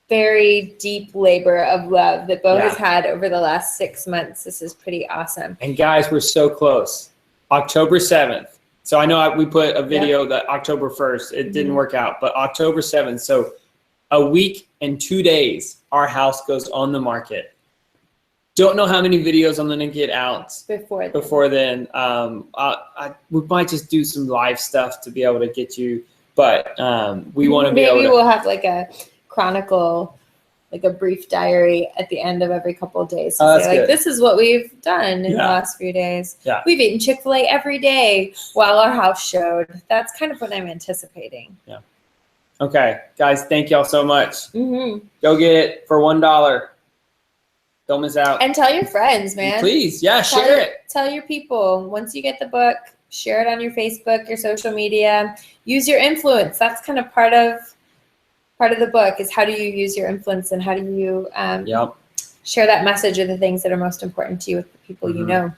very deep labor of love that Beau has had over the last 6 months. This is pretty awesome. And guys, we're so close. October 7th. So I know we put a video that October 1st, it didn't work out, but October 7th. So a week and 2 days, our house goes on the market. Don't know how many videos I'm gonna get out before then. We might just do some live stuff to be able to get you, but we want to be able to. Maybe we'll have a chronicle, a brief diary at the end of every couple of days to say this is what we've done in the last few days. Yeah. We've eaten Chick-fil-A every day while our house showed. That's kind of what I'm anticipating. Yeah. Okay, guys, thank y'all so much. Go get it for $1. Don't miss out. And tell your friends, man. Please, share it. Tell your people. Once you get the book, share it on your Facebook, your social media. Use your influence. That's kind of part of part of the book is how do you use your influence and how do you share that message of the things that are most important to you with the people you know.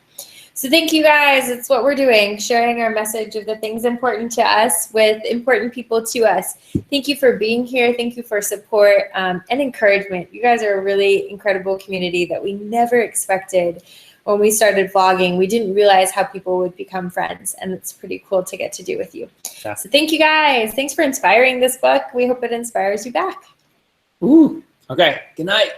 So thank you guys. It's what we're doing, sharing our message of the things important to us with important people to us. Thank you for being here. Thank you for support and encouragement. You guys are a really incredible community that we never expected when we started vlogging. We didn't realize how people would become friends, and it's pretty cool to get to do with you. Yeah. So thank you guys. Thanks for inspiring this book. We hope it inspires you back. Ooh, okay. Good night.